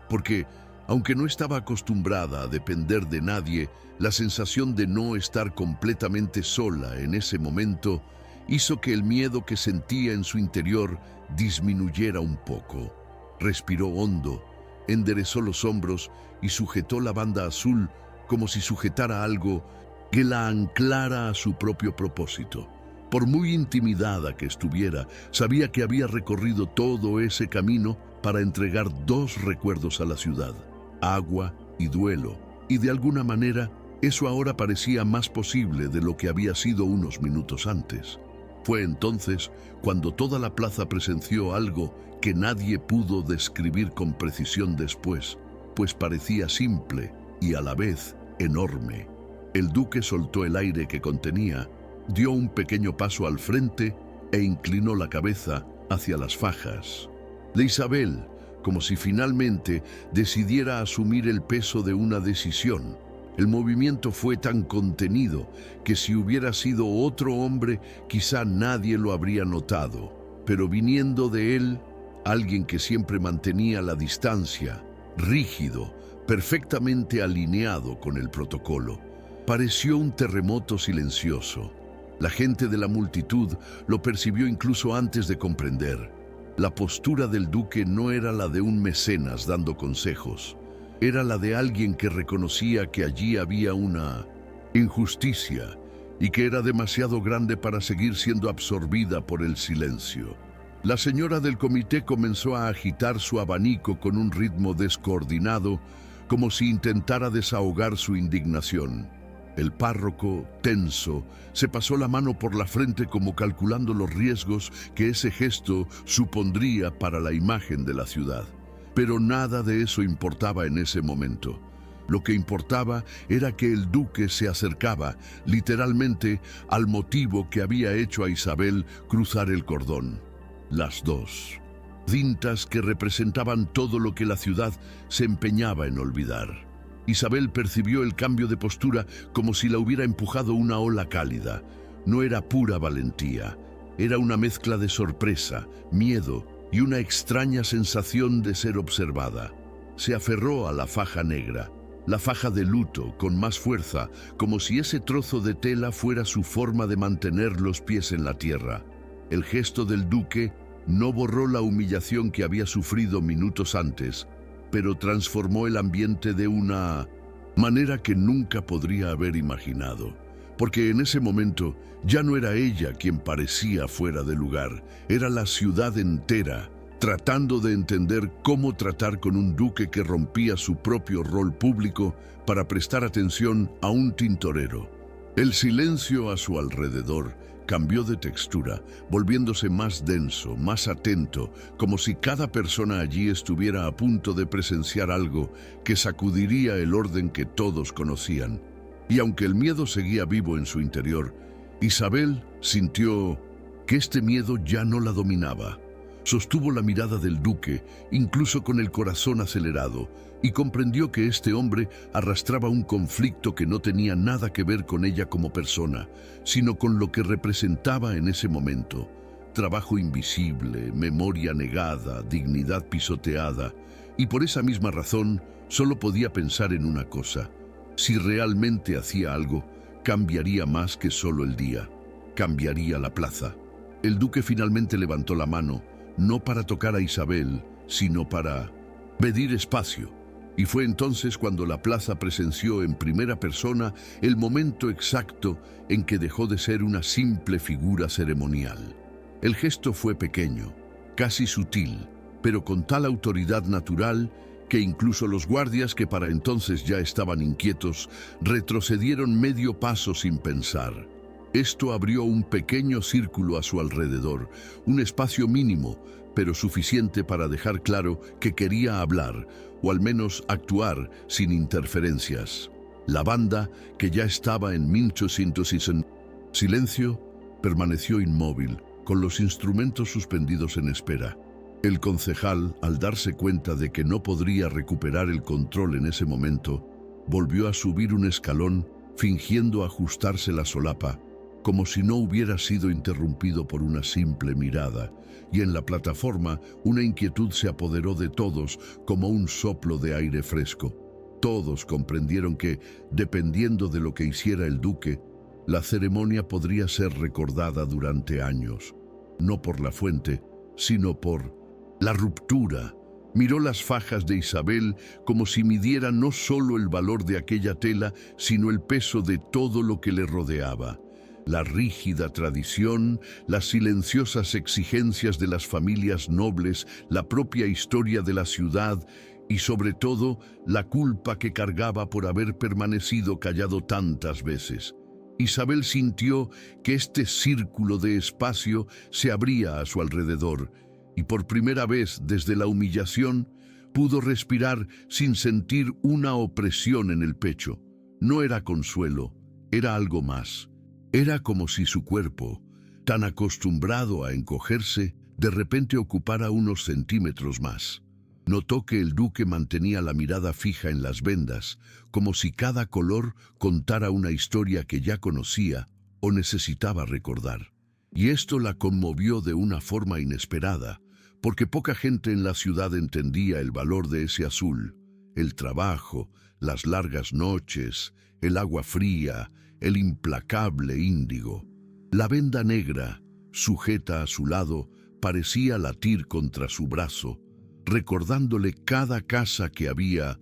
Porque, aunque no estaba acostumbrada a depender de nadie, la sensación de no estar completamente sola en ese momento hizo que el miedo que sentía en su interior disminuyera un poco. Respiró hondo, enderezó los hombros y sujetó la banda azul como si sujetara algo que la anclara a su propio propósito. Por muy intimidada que estuviera, sabía que había recorrido todo ese camino para entregar 2 recuerdos a la ciudad: agua y duelo, y de alguna manera eso ahora parecía más posible de lo que había sido unos minutos antes. Fue entonces cuando toda la plaza presenció algo que nadie pudo describir con precisión después, pues parecía simple y a la vez enorme. El duque soltó el aire que contenía, dio un pequeño paso al frente e inclinó la cabeza hacia las fajas. De Isabel como si finalmente decidiera asumir el peso de una decisión. El movimiento fue tan contenido que si hubiera sido otro hombre, quizá nadie lo habría notado. Pero viniendo de él, alguien que siempre mantenía la distancia, rígido, perfectamente alineado con el protocolo, pareció un terremoto silencioso. La gente de la multitud lo percibió incluso antes de comprender. La postura del duque no era la de un mecenas dando consejos. Era la de alguien que reconocía que allí había una injusticia y que era demasiado grande para seguir siendo absorbida por el silencio. La señora del comité comenzó a agitar su abanico con un ritmo descoordinado, como si intentara desahogar su indignación. El párroco, tenso, se pasó la mano por la frente como calculando los riesgos que ese gesto supondría para la imagen de la ciudad. Pero nada de eso importaba en ese momento. Lo que importaba era que el duque se acercaba, literalmente, al motivo que había hecho a Isabel cruzar el cordón. Las dos cintas que representaban todo lo que la ciudad se empeñaba en olvidar. Isabel percibió el cambio de postura como si la hubiera empujado una ola cálida. No era pura valentía, era una mezcla de sorpresa, miedo y una extraña sensación de ser observada. Se aferró a la faja negra, la faja de luto, con más fuerza, como si ese trozo de tela fuera su forma de mantener los pies en la tierra. El gesto del duque no borró la humillación que había sufrido minutos antes, pero transformó el ambiente de una manera que nunca podría haber imaginado. Porque en ese momento ya no era ella quien parecía fuera de lugar, era la ciudad entera, tratando de entender cómo tratar con un duque que rompía su propio rol público para prestar atención a un tintorero. El silencio a su alrededor cambió de textura, volviéndose más denso, más atento, como si cada persona allí estuviera a punto de presenciar algo que sacudiría el orden que todos conocían. Y aunque el miedo seguía vivo en su interior, Isabel sintió que este miedo ya no la dominaba. Sostuvo la mirada del duque, incluso con el corazón acelerado, y comprendió que este hombre arrastraba un conflicto que no tenía nada que ver con ella como persona, sino con lo que representaba en ese momento. Trabajo invisible, memoria negada, dignidad pisoteada, y por esa misma razón solo podía pensar en una cosa. Si realmente hacía algo, cambiaría más que solo el día. Cambiaría la plaza. El duque finalmente levantó la mano, no para tocar a Isabel, sino para pedir espacio. Y fue entonces cuando la plaza presenció en primera persona el momento exacto en que dejó de ser una simple figura ceremonial. El gesto fue pequeño, casi sutil, pero con tal autoridad natural que incluso los guardias, que para entonces ya estaban inquietos, retrocedieron medio paso sin pensar. Esto abrió un pequeño círculo a su alrededor, un espacio mínimo, pero suficiente para dejar claro que quería hablar, o al menos actuar sin interferencias. La banda, que ya estaba en 1860, silencio, permaneció inmóvil, con los instrumentos suspendidos en espera. El concejal, al darse cuenta de que no podría recuperar el control en ese momento, volvió a subir un escalón, fingiendo ajustarse la solapa, como si no hubiera sido interrumpido por una simple mirada, y en la plataforma una inquietud se apoderó de todos como un soplo de aire fresco. Todos comprendieron que, dependiendo de lo que hiciera el duque, la ceremonia podría ser recordada durante años, no por la fuente, sino por la ruptura. Miró las fajas de Isabel como si midiera no solo el valor de aquella tela, sino el peso de todo lo que le rodeaba. La rígida tradición, las silenciosas exigencias de las familias nobles, la propia historia de la ciudad y, sobre todo, la culpa que cargaba por haber permanecido callado tantas veces. Isabel sintió que este círculo de espacio se abría a su alrededor y por primera vez desde la humillación pudo respirar sin sentir una opresión en el pecho. No era consuelo, era algo más. Era como si su cuerpo, tan acostumbrado a encogerse, de repente ocupara unos centímetros más. Notó que el duque mantenía la mirada fija en las vendas, como si cada color contara una historia que ya conocía o necesitaba recordar. Y esto la conmovió de una forma inesperada, porque poca gente en la ciudad entendía el valor de ese azul: el trabajo, las largas noches, el agua fría, el implacable índigo. La venda negra, sujeta a su lado, parecía latir contra su brazo, recordándole cada casa que había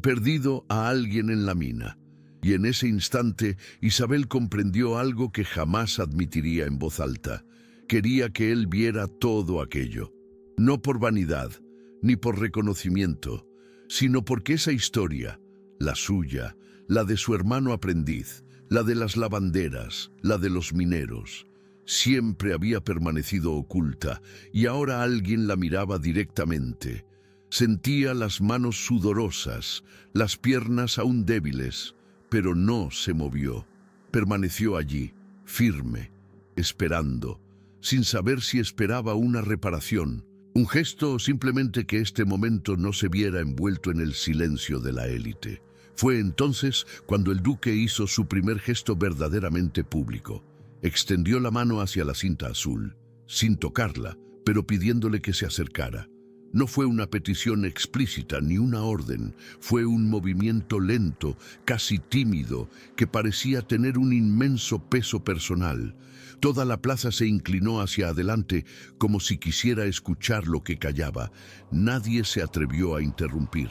perdido a alguien en la mina. Y en ese instante Isabel comprendió algo que jamás admitiría en voz alta. Quería que él viera todo aquello, no por vanidad, ni por reconocimiento, sino porque esa historia, la suya, la de su hermano aprendiz, la de las lavanderas, la de los mineros, siempre había permanecido oculta, y ahora alguien la miraba directamente. Sentía las manos sudorosas, las piernas aún débiles, pero no se movió. Permaneció allí, firme, esperando, sin saber si esperaba una reparación, un gesto o simplemente que este momento no se viera envuelto en el silencio de la élite. Fue entonces cuando el duque hizo su primer gesto verdaderamente público. Extendió la mano hacia la cinta azul, sin tocarla, pero pidiéndole que se acercara. No fue una petición explícita ni una orden, fue un movimiento lento, casi tímido, que parecía tener un inmenso peso personal. Toda la plaza se inclinó hacia adelante como si quisiera escuchar lo que callaba. Nadie se atrevió a interrumpir.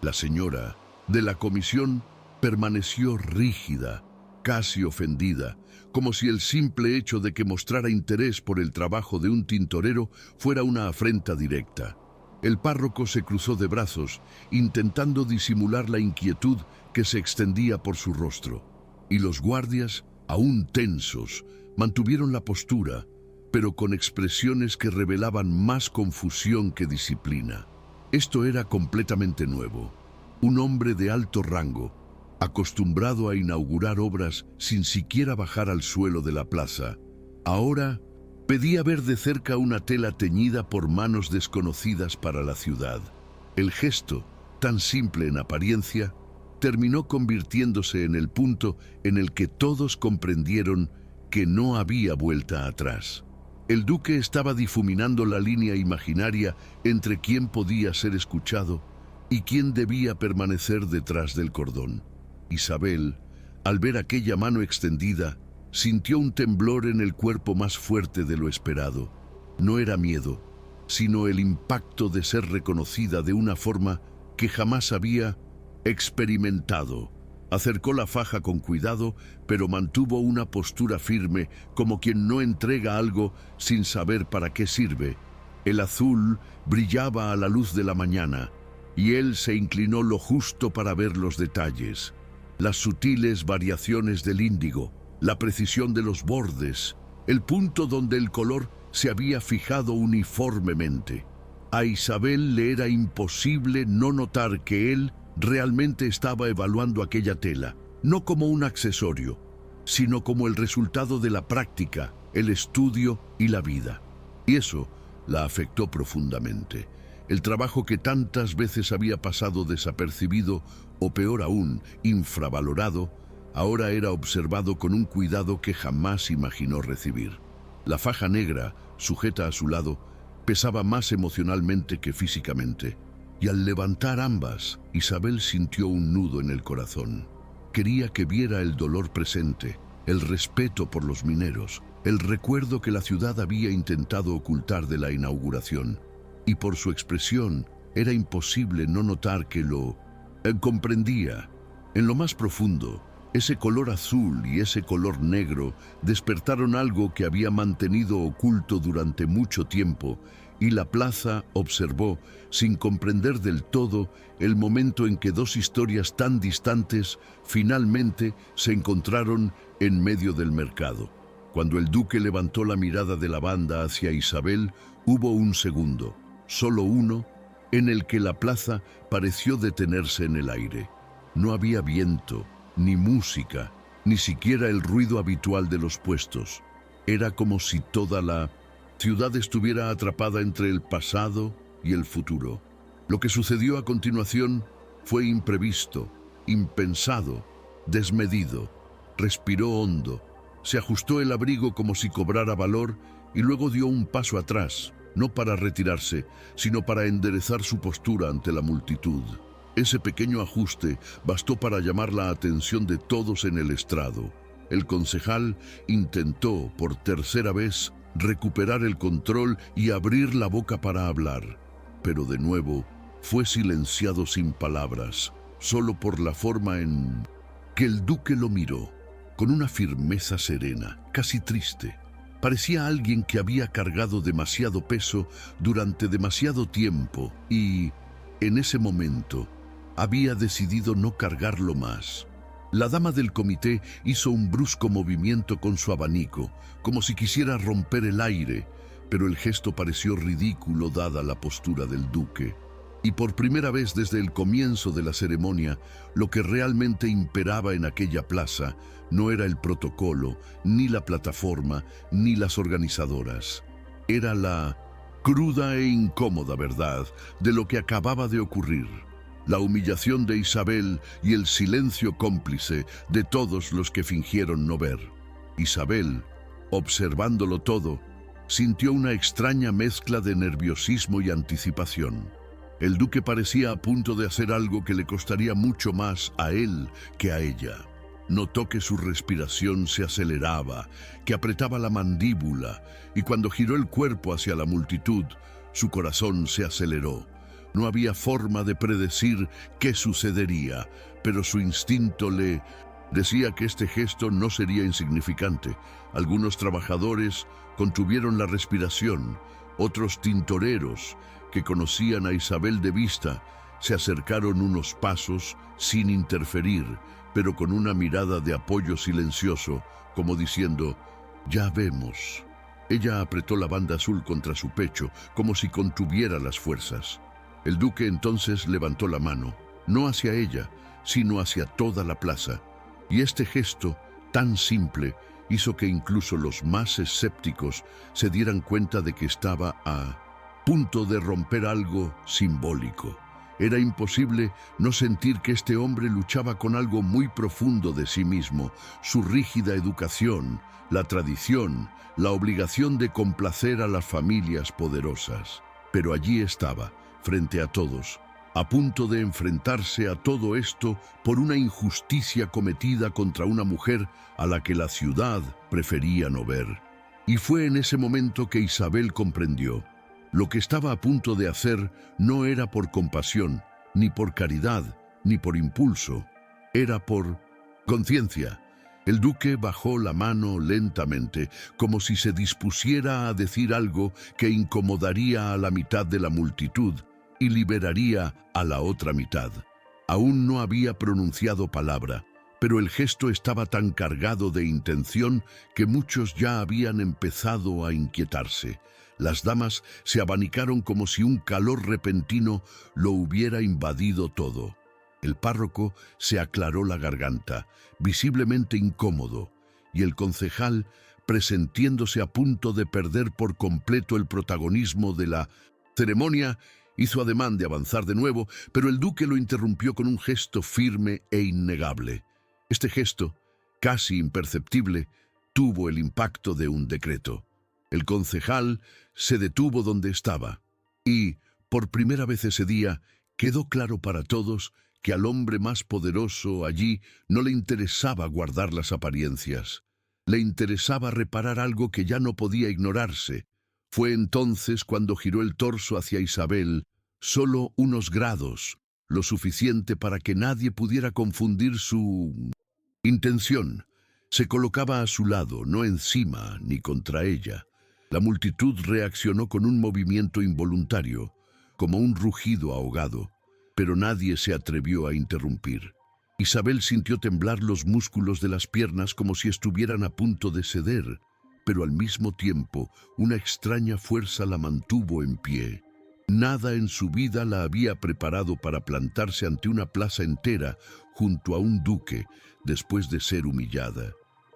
La señora de la comisión permaneció rígida, casi ofendida, como si el simple hecho de que mostrara interés por el trabajo de un tintorero fuera una afrenta directa. El párroco se cruzó de brazos, intentando disimular la inquietud que se extendía por su rostro. Y los guardias, aún tensos, mantuvieron la postura, pero con expresiones que revelaban más confusión que disciplina. Esto era completamente nuevo. Un hombre de alto rango, acostumbrado a inaugurar obras sin siquiera bajar al suelo de la plaza, ahora pedía ver de cerca una tela teñida por manos desconocidas para la ciudad. El gesto, tan simple en apariencia, terminó convirtiéndose en el punto en el que todos comprendieron que no había vuelta atrás. El duque estaba difuminando la línea imaginaria entre quién podía ser escuchado y quién debía permanecer detrás del cordón. Isabel, al ver aquella mano extendida, sintió un temblor en el cuerpo más fuerte de lo esperado. No era miedo, sino el impacto de ser reconocida de una forma que jamás había experimentado. Acercó la faja con cuidado, pero mantuvo una postura firme, como quien no entrega algo sin saber para qué sirve. El azul brillaba a la luz de la mañana, y él se inclinó lo justo para ver los detalles, las sutiles variaciones del índigo, la precisión de los bordes, el punto donde el color se había fijado uniformemente. A Isabel le era imposible no notar que él realmente estaba evaluando aquella tela, no como un accesorio, sino como el resultado de la práctica, el estudio y la vida. Y eso la afectó profundamente. El trabajo que tantas veces había pasado desapercibido, o peor aún, infravalorado, ahora era observado con un cuidado que jamás imaginó recibir. La faja negra, sujeta a su lado, pesaba más emocionalmente que físicamente, y al levantar ambas, Isabel sintió un nudo en el corazón. Quería que viera el dolor presente, el respeto por los mineros, el recuerdo que la ciudad había intentado ocultar de la inauguración, y por su expresión era imposible no notar que lo comprendía. En lo más profundo, ese color azul y ese color negro despertaron algo que había mantenido oculto durante mucho tiempo, y la plaza observó, sin comprender del todo, el momento en que dos historias tan distantes finalmente se encontraron en medio del mercado. Cuando el duque levantó la mirada de la banda hacia Isabel, hubo un segundo, solo uno, en el que la plaza pareció detenerse en el aire. No había viento, ni música, ni siquiera el ruido habitual de los puestos. Era como si toda la ciudad estuviera atrapada entre el pasado y el futuro. Lo que sucedió a continuación fue imprevisto, impensado, desmedido. Respiró hondo, se ajustó el abrigo como si cobrara valor y luego dio un paso atrás, no para retirarse, sino para enderezar su postura ante la multitud. Ese pequeño ajuste bastó para llamar la atención de todos en el estrado. El concejal intentó, por tercera vez, recuperar el control y abrir la boca para hablar, pero de nuevo fue silenciado sin palabras, solo por la forma en que el duque lo miró, con una firmeza serena, casi triste. Parecía alguien que había cargado demasiado peso durante demasiado tiempo y, en ese momento, había decidido no cargarlo más. La dama del comité hizo un brusco movimiento con su abanico, como si quisiera romper el aire, pero el gesto pareció ridículo dada la postura del duque. Y por primera vez desde el comienzo de la ceremonia, lo que realmente imperaba en aquella plaza no era el protocolo, ni la plataforma, ni las organizadoras. Era la cruda e incómoda verdad de lo que acababa de ocurrir. La humillación de Isabel y el silencio cómplice de todos los que fingieron no ver. Isabel, observándolo todo, sintió una extraña mezcla de nerviosismo y anticipación. El duque parecía a punto de hacer algo que le costaría mucho más a él que a ella. Notó que su respiración se aceleraba, que apretaba la mandíbula, y cuando giró el cuerpo hacia la multitud, su corazón se aceleró. No había forma de predecir qué sucedería, pero su instinto le decía que este gesto no sería insignificante. Algunos trabajadores contuvieron la respiración, otros tintoreros, que conocían a Isabel de vista, se acercaron unos pasos sin interferir, pero con una mirada de apoyo silencioso, como diciendo, «Ya vemos». Ella apretó la banda azul contra su pecho, como si contuviera las fuerzas. El duque entonces levantó la mano, no hacia ella, sino hacia toda la plaza, y este gesto, tan simple, hizo que incluso los más escépticos se dieran cuenta de que estaba a punto de romper algo simbólico. Era imposible no sentir que este hombre luchaba con algo muy profundo de sí mismo, su rígida educación, la tradición, la obligación de complacer a las familias poderosas. Pero allí estaba, frente a todos, a punto de enfrentarse a todo esto por una injusticia cometida contra una mujer a la que la ciudad prefería no ver. Y fue en ese momento que Isabel comprendió. Lo que estaba a punto de hacer no era por compasión, ni por caridad, ni por impulso. Era por conciencia. El duque bajó la mano lentamente, como si se dispusiera a decir algo que incomodaría a la mitad de la multitud y liberaría a la otra mitad. Aún no había pronunciado palabra, pero el gesto estaba tan cargado de intención que muchos ya habían empezado a inquietarse. Las damas se abanicaron como si un calor repentino lo hubiera invadido todo. El párroco se aclaró la garganta, visiblemente incómodo, y el concejal, presintiéndose a punto de perder por completo el protagonismo de la ceremonia, hizo ademán de avanzar de nuevo, pero el duque lo interrumpió con un gesto firme e innegable. Este gesto, casi imperceptible, tuvo el impacto de un decreto. El concejal se detuvo donde estaba y, por primera vez ese día, quedó claro para todos que al hombre más poderoso allí no le interesaba guardar las apariencias. Le interesaba reparar algo que ya no podía ignorarse. Fue entonces cuando giró el torso hacia Isabel, solo unos grados, lo suficiente para que nadie pudiera confundir su intención. Se colocaba a su lado, no encima ni contra ella. La multitud reaccionó con un movimiento involuntario, como un rugido ahogado, pero nadie se atrevió a interrumpir. Isabel sintió temblar los músculos de las piernas como si estuvieran a punto de ceder, pero al mismo tiempo una extraña fuerza la mantuvo en pie. Nada en su vida la había preparado para plantarse ante una plaza entera junto a un duque después de ser humillada.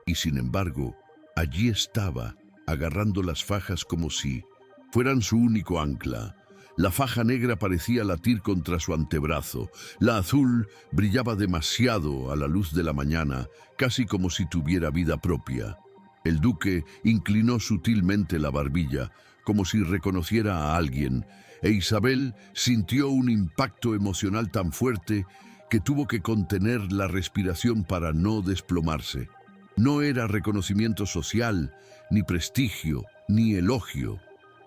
Y sin embargo, allí estaba, agarrando las fajas como si fueran su único ancla. La faja negra parecía latir contra su antebrazo. La azul brillaba demasiado a la luz de la mañana, casi como si tuviera vida propia. El duque inclinó sutilmente la barbilla, como si reconociera a alguien, e Isabel sintió un impacto emocional tan fuerte que tuvo que contener la respiración para no desplomarse. No era reconocimiento social, ni prestigio, ni elogio.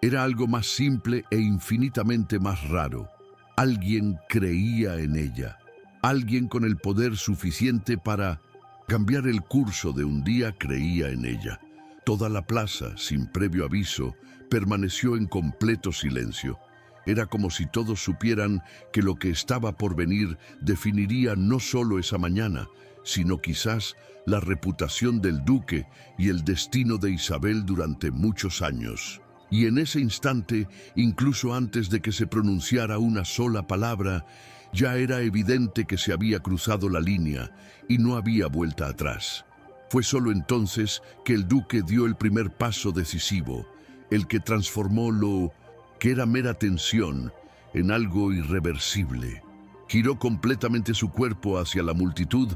Era algo más simple e infinitamente más raro. Alguien creía en ella. Alguien con el poder suficiente para cambiar el curso de un día creía en ella. Toda la plaza, sin previo aviso, permaneció en completo silencio. Era como si todos supieran que lo que estaba por venir definiría no solo esa mañana, sino quizás la reputación del duque y el destino de Isabel durante muchos años. Y en ese instante, incluso antes de que se pronunciara una sola palabra, ya era evidente que se había cruzado la línea y no había vuelta atrás. Fue solo entonces que el duque dio el primer paso decisivo, el que transformó lo que era mera tensión en algo irreversible. Giró completamente su cuerpo hacia la multitud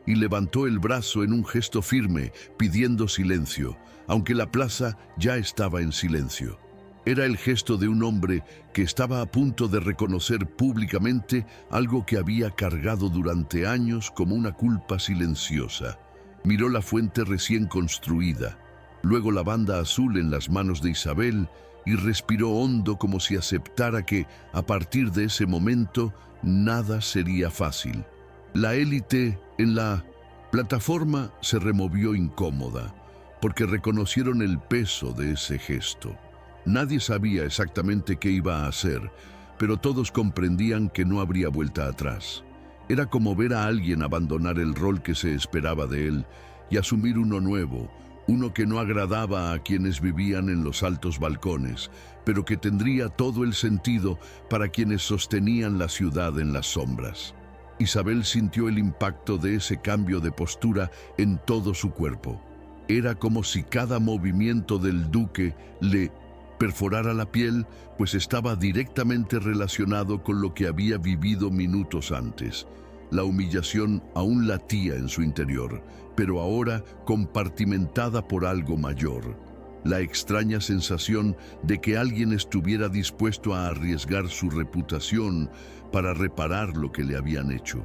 y levantó el brazo en un gesto firme, pidiendo silencio, aunque la plaza ya estaba en silencio. Era el gesto de un hombre que estaba a punto de reconocer públicamente algo que había cargado durante años como una culpa silenciosa. Miró la fuente recién construida, luego la banda azul en las manos de Isabel y respiró hondo como si aceptara que, a partir de ese momento, nada sería fácil. La élite en la plataforma se removió incómoda, porque reconocieron el peso de ese gesto. Nadie sabía exactamente qué iba a hacer, pero todos comprendían que no habría vuelta atrás. Era como ver a alguien abandonar el rol que se esperaba de él y asumir uno nuevo, uno que no agradaba a quienes vivían en los altos balcones, pero que tendría todo el sentido para quienes sostenían la ciudad en las sombras. Isabel sintió el impacto de ese cambio de postura en todo su cuerpo. Era como si cada movimiento del duque le perforara la piel, pues estaba directamente relacionado con lo que había vivido minutos antes. La humillación aún latía en su interior, pero ahora compartimentada por algo mayor. La extraña sensación de que alguien estuviera dispuesto a arriesgar su reputación para reparar lo que le habían hecho.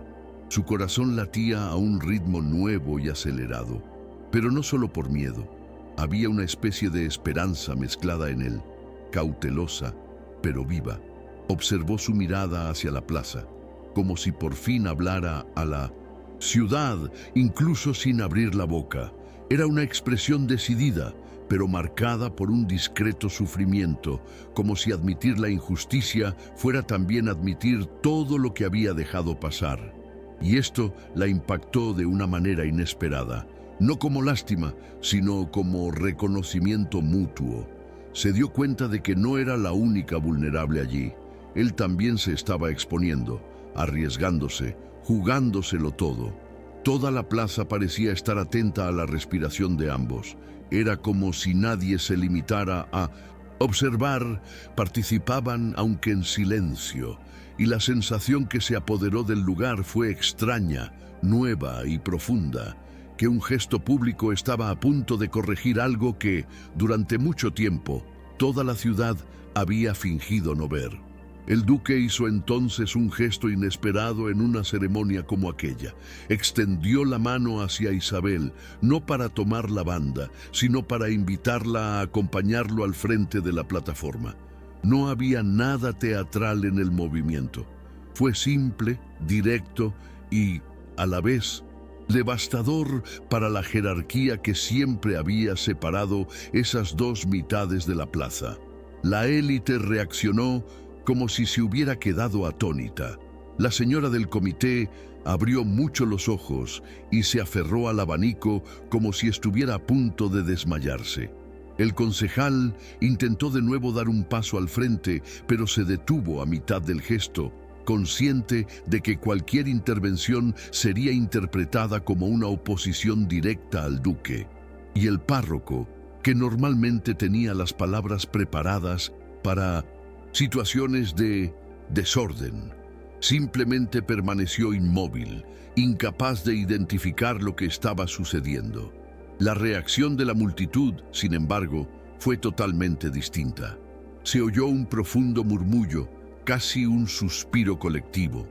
Su corazón latía a un ritmo nuevo y acelerado, pero no solo por miedo. Había una especie de esperanza mezclada en él, cautelosa, pero viva. Observó su mirada hacia la plaza, como si por fin hablara a la ciudad, incluso sin abrir la boca. Era una expresión decidida, pero marcada por un discreto sufrimiento, como si admitir la injusticia fuera también admitir todo lo que había dejado pasar. Y esto la impactó de una manera inesperada, no como lástima, sino como reconocimiento mutuo. Se dio cuenta de que no era la única vulnerable allí. Él también se estaba exponiendo, arriesgándose, jugándoselo todo. Toda la plaza parecía estar atenta a la respiración de ambos. Era como si nadie se limitara a observar, participaban aunque en silencio, y la sensación que se apoderó del lugar fue extraña, nueva y profunda, que un gesto público estaba a punto de corregir algo que, durante mucho tiempo, toda la ciudad había fingido no ver. El duque hizo entonces un gesto inesperado en una ceremonia como aquella. Extendió la mano hacia Isabel, no para tomar la banda, sino para invitarla a acompañarlo al frente de la plataforma. No había nada teatral en el movimiento. Fue simple, directo y, a la vez, devastador para la jerarquía que siempre había separado esas dos mitades de la plaza. La élite reaccionó como si se hubiera quedado atónita. La señora del comité abrió mucho los ojos y se aferró al abanico como si estuviera a punto de desmayarse. El concejal intentó de nuevo dar un paso al frente, pero se detuvo a mitad del gesto, consciente de que cualquier intervención sería interpretada como una oposición directa al duque. Y el párroco, que normalmente tenía las palabras preparadas para situaciones de desorden. Simplemente permaneció inmóvil, incapaz de identificar lo que estaba sucediendo. La reacción de la multitud, sin embargo, fue totalmente distinta. Se oyó un profundo murmullo, casi un suspiro colectivo,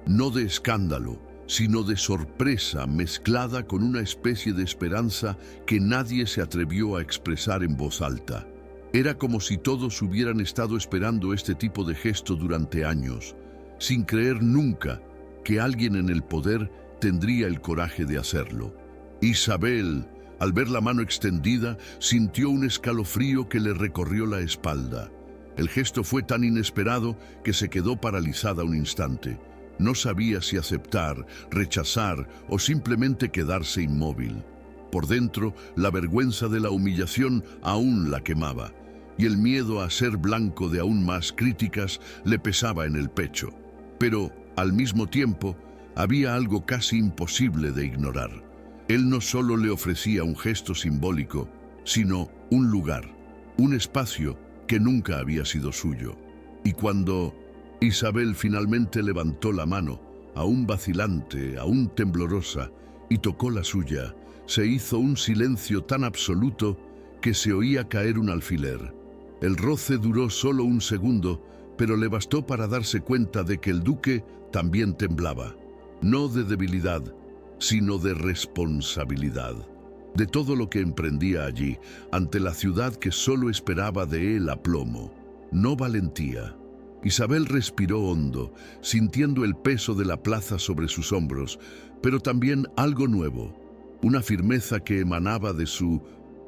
no de escándalo, sino de sorpresa mezclada con una especie de esperanza que nadie se atrevió a expresar en voz alta. Era como si todos hubieran estado esperando este tipo de gesto durante años, sin creer nunca que alguien en el poder tendría el coraje de hacerlo. Isabel, al ver la mano extendida, sintió un escalofrío que le recorrió la espalda. El gesto fue tan inesperado que se quedó paralizada un instante. No sabía si aceptar, rechazar o simplemente quedarse inmóvil. Por dentro, la vergüenza de la humillación aún la quemaba, y el miedo a ser blanco de aún más críticas le pesaba en el pecho. Pero, al mismo tiempo, había algo casi imposible de ignorar. Él no solo le ofrecía un gesto simbólico, sino un lugar, un espacio que nunca había sido suyo. Y cuando Isabel finalmente levantó la mano, aún vacilante, aún temblorosa, y tocó la suya, se hizo un silencio tan absoluto que se oía caer un alfiler. El roce duró solo un segundo, pero le bastó para darse cuenta de que el duque también temblaba, no de debilidad, sino de responsabilidad, de todo lo que emprendía allí, ante la ciudad que solo esperaba de él aplomo, no valentía. Isabel respiró hondo, sintiendo el peso de la plaza sobre sus hombros, pero también algo nuevo, una firmeza que emanaba de su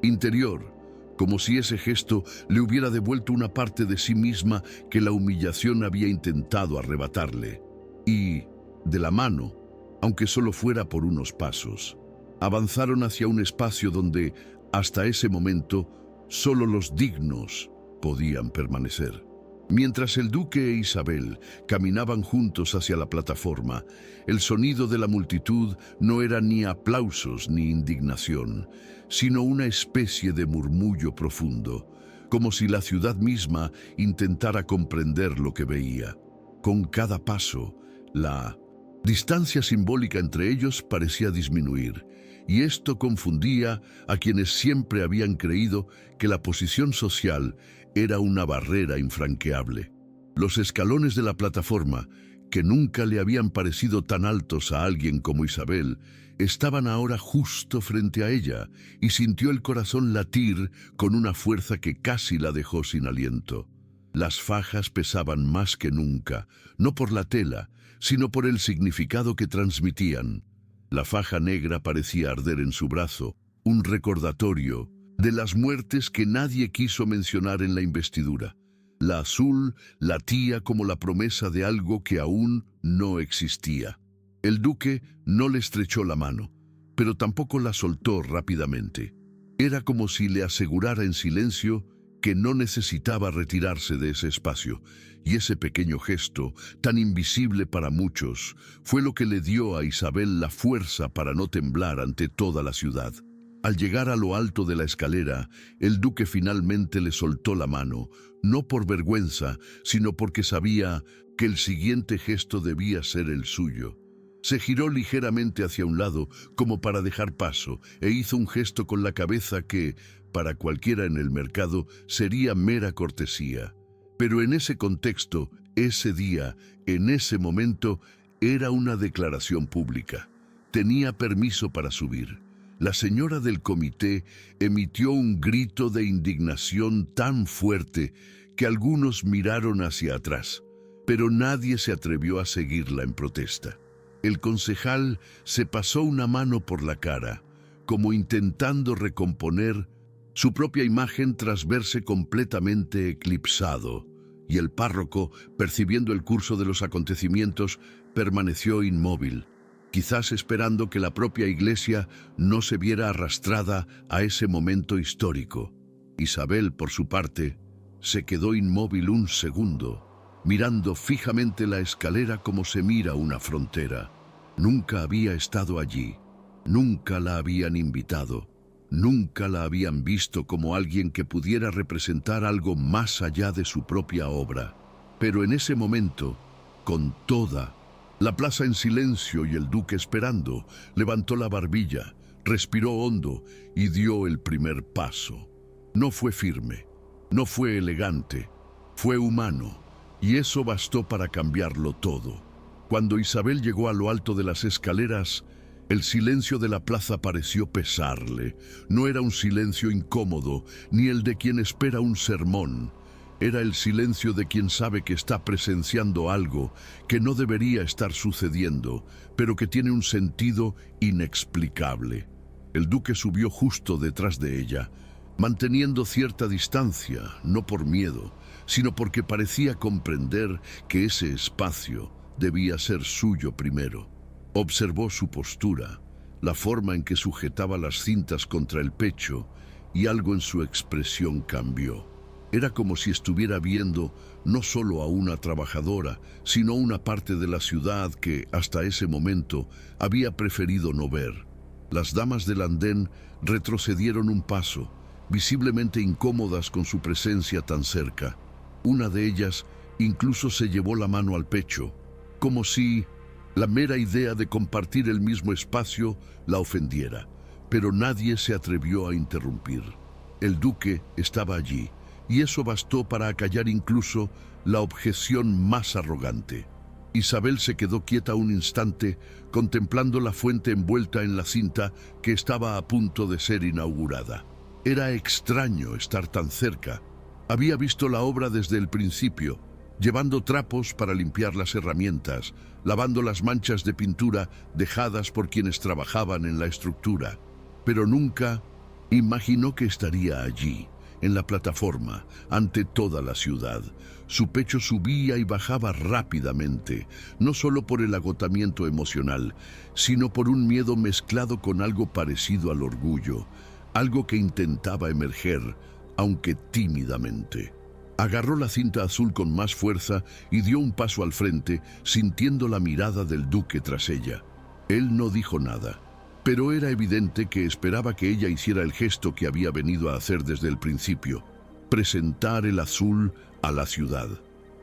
interior, como si ese gesto le hubiera devuelto una parte de sí misma que la humillación había intentado arrebatarle. Y, de la mano, aunque solo fuera por unos pasos, avanzaron hacia un espacio donde, hasta ese momento, solo los dignos podían permanecer. Mientras el duque e Isabel caminaban juntos hacia la plataforma, el sonido de la multitud no era ni aplausos ni indignación, sino una especie de murmullo profundo, como si la ciudad misma intentara comprender lo que veía. Con cada paso, la distancia simbólica entre ellos parecía disminuir, y esto confundía a quienes siempre habían creído que la posición social era una barrera infranqueable. Los escalones de la plataforma, que nunca le habían parecido tan altos a alguien como Isabel, estaban ahora justo frente a ella, y sintió el corazón latir con una fuerza que casi la dejó sin aliento. Las fajas pesaban más que nunca, no por la tela, sino por el significado que transmitían. La faja negra parecía arder en su brazo, un recordatorio de las muertes que nadie quiso mencionar en la investidura. La azul latía como la promesa de algo que aún no existía. El duque no le estrechó la mano, pero tampoco la soltó rápidamente. Era como si le asegurara en silencio que no necesitaba retirarse de ese espacio, y ese pequeño gesto, tan invisible para muchos, fue lo que le dio a Isabel la fuerza para no temblar ante toda la ciudad. Al llegar a lo alto de la escalera, el duque finalmente le soltó la mano, no por vergüenza, sino porque sabía que el siguiente gesto debía ser el suyo. Se giró ligeramente hacia un lado, como para dejar paso, e hizo un gesto con la cabeza que, para cualquiera en el mercado, sería mera cortesía. Pero en ese contexto, ese día, en ese momento, era una declaración pública. Tenía permiso para subir. La señora del comité emitió un grito de indignación tan fuerte que algunos miraron hacia atrás, pero nadie se atrevió a seguirla en protesta. El concejal se pasó una mano por la cara, como intentando recomponer su propia imagen tras verse completamente eclipsado, y el párroco, percibiendo el curso de los acontecimientos, permaneció inmóvil, quizás esperando que la propia iglesia no se viera arrastrada a ese momento histórico. Isabel, por su parte, se quedó inmóvil un segundo, mirando fijamente la escalera como se mira una frontera. Nunca había estado allí, nunca la habían invitado, nunca la habían visto como alguien que pudiera representar algo más allá de su propia obra. Pero en ese momento, con toda la plaza en silencio y el duque esperando, levantó la barbilla, respiró hondo y dio el primer paso. No fue firme, no fue elegante, fue humano, y eso bastó para cambiarlo todo. Cuando Isabel llegó a lo alto de las escaleras, el silencio de la plaza pareció pesarle. No era un silencio incómodo, ni el de quien espera un sermón. Era el silencio de quien sabe que está presenciando algo que no debería estar sucediendo, pero que tiene un sentido inexplicable. El duque subió justo detrás de ella, manteniendo cierta distancia, no por miedo, sino porque parecía comprender que ese espacio debía ser suyo primero. Observó su postura, la forma en que sujetaba las cintas contra el pecho, y algo en su expresión cambió. Era como si estuviera viendo no solo a una trabajadora, sino una parte de la ciudad que, hasta ese momento, había preferido no ver. Las damas del andén retrocedieron un paso, visiblemente incómodas con su presencia tan cerca. Una de ellas incluso se llevó la mano al pecho, como si la mera idea de compartir el mismo espacio la ofendiera, pero nadie se atrevió a interrumpir. El duque estaba allí, y eso bastó para acallar incluso la objeción más arrogante. Isabel se quedó quieta un instante, contemplando la fuente envuelta en la cinta que estaba a punto de ser inaugurada. Era extraño estar tan cerca. Había visto la obra desde el principio, llevando trapos para limpiar las herramientas, lavando las manchas de pintura dejadas por quienes trabajaban en la estructura. Pero nunca imaginó que estaría allí, en la plataforma, ante toda la ciudad. Su pecho subía y bajaba rápidamente, no solo por el agotamiento emocional, sino por un miedo mezclado con algo parecido al orgullo, algo que intentaba emerger, aunque tímidamente. Agarró la cinta azul con más fuerza y dio un paso al frente, sintiendo la mirada del duque tras ella. Él no dijo nada, pero era evidente que esperaba que ella hiciera el gesto que había venido a hacer desde el principio: presentar el azul a la ciudad.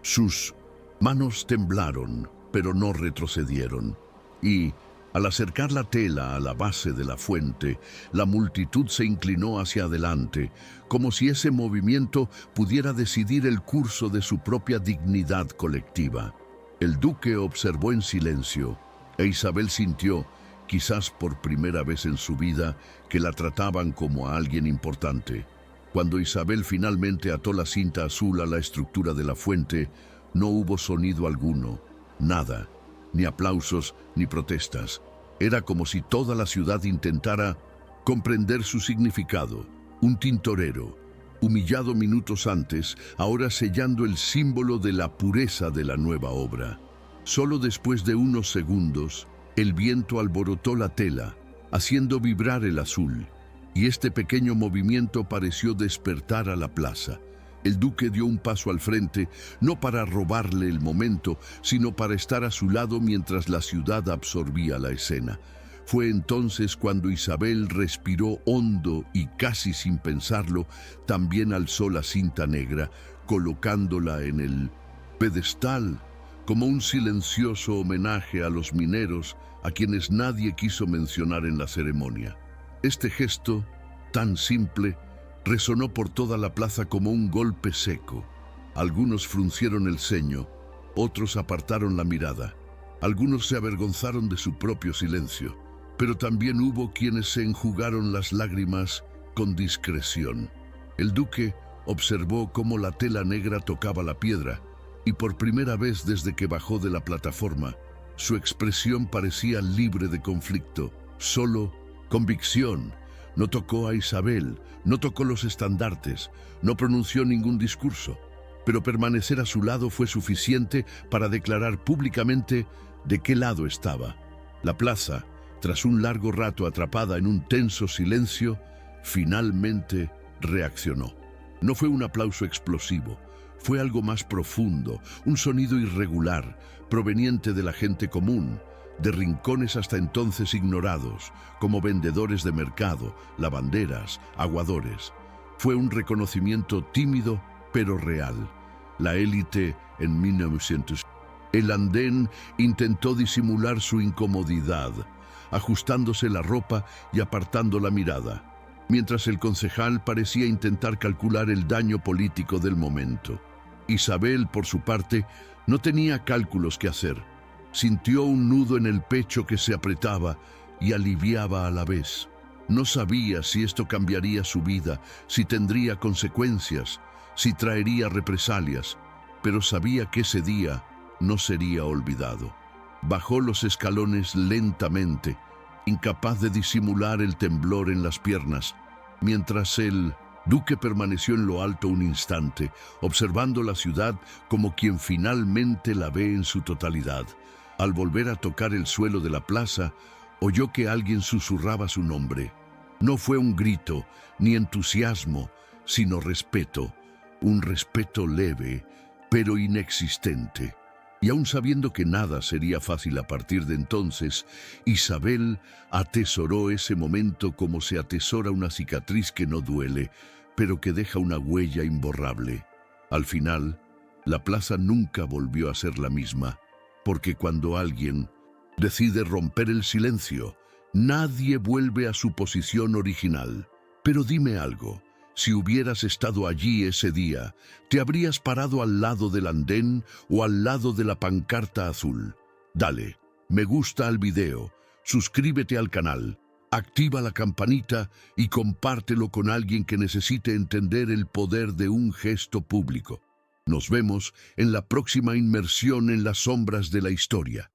Sus manos temblaron, pero no retrocedieron, y al acercar la tela a la base de la fuente, la multitud se inclinó hacia adelante, como si ese movimiento pudiera decidir el curso de su propia dignidad colectiva. El duque observó en silencio, e Isabel sintió, quizás por primera vez en su vida, que la trataban como a alguien importante. Cuando Isabel finalmente ató la cinta azul a la estructura de la fuente, no hubo sonido alguno, nada, ni aplausos ni protestas. Era como si toda la ciudad intentara comprender su significado. Un tintorero, humillado minutos antes, ahora sellando el símbolo de la pureza de la nueva obra. Solo después de unos segundos, el viento alborotó la tela, haciendo vibrar el azul, y este pequeño movimiento pareció despertar a la plaza. El duque dio un paso al frente, no para robarle el momento, sino para estar a su lado mientras la ciudad absorbía la escena. Fue entonces cuando Isabel respiró hondo y casi sin pensarlo, también alzó la cinta negra, colocándola en el pedestal, como un silencioso homenaje a los mineros a quienes nadie quiso mencionar en la ceremonia. Este gesto, tan simple, resonó por toda la plaza como un golpe seco. Algunos fruncieron el ceño, otros apartaron la mirada, algunos se avergonzaron de su propio silencio, pero también hubo quienes se enjugaron las lágrimas con discreción. El duque observó cómo la tela negra tocaba la piedra, y por primera vez desde que bajó de la plataforma, su expresión parecía libre de conflicto, solo convicción. No tocó a Isabel, no tocó los estandartes, no pronunció ningún discurso, pero permanecer a su lado fue suficiente para declarar públicamente de qué lado estaba. La plaza, tras un largo rato atrapada en un tenso silencio, finalmente reaccionó. No fue un aplauso explosivo, fue algo más profundo, un sonido irregular, proveniente de la gente común, de rincones hasta entonces ignorados, como vendedores de mercado, lavanderas, aguadores. Fue un reconocimiento tímido, pero real. la élite en 1900. El andén intentó disimular su incomodidad, ajustándose la ropa y apartando la mirada, mientras el concejal parecía intentar calcular el daño político del momento. Isabel, por su parte, no tenía cálculos que hacer. Sintió un nudo en el pecho que se apretaba y aliviaba a la vez. No sabía si esto cambiaría su vida, si tendría consecuencias, si traería represalias, pero sabía que ese día no sería olvidado. Bajó los escalones lentamente, incapaz de disimular el temblor en las piernas, mientras el duque permaneció en lo alto un instante, observando la ciudad como quien finalmente la ve en su totalidad. Al volver a tocar el suelo de la plaza, oyó que alguien susurraba su nombre. No fue un grito, ni entusiasmo, sino respeto, un respeto leve, pero inexistente. Y aun sabiendo que nada sería fácil a partir de entonces, Isabel atesoró ese momento como se atesora una cicatriz que no duele, pero que deja una huella imborrable. Al final, la plaza nunca volvió a ser la misma, porque cuando alguien decide romper el silencio, nadie vuelve a su posición original. Pero dime algo. Si hubieras estado allí ese día, ¿te habrías parado al lado del andén o al lado de la pancarta azul? Dale, me gusta al video, suscríbete al canal, activa la campanita y compártelo con alguien que necesite entender el poder de un gesto público. Nos vemos en la próxima inmersión en las sombras de la historia.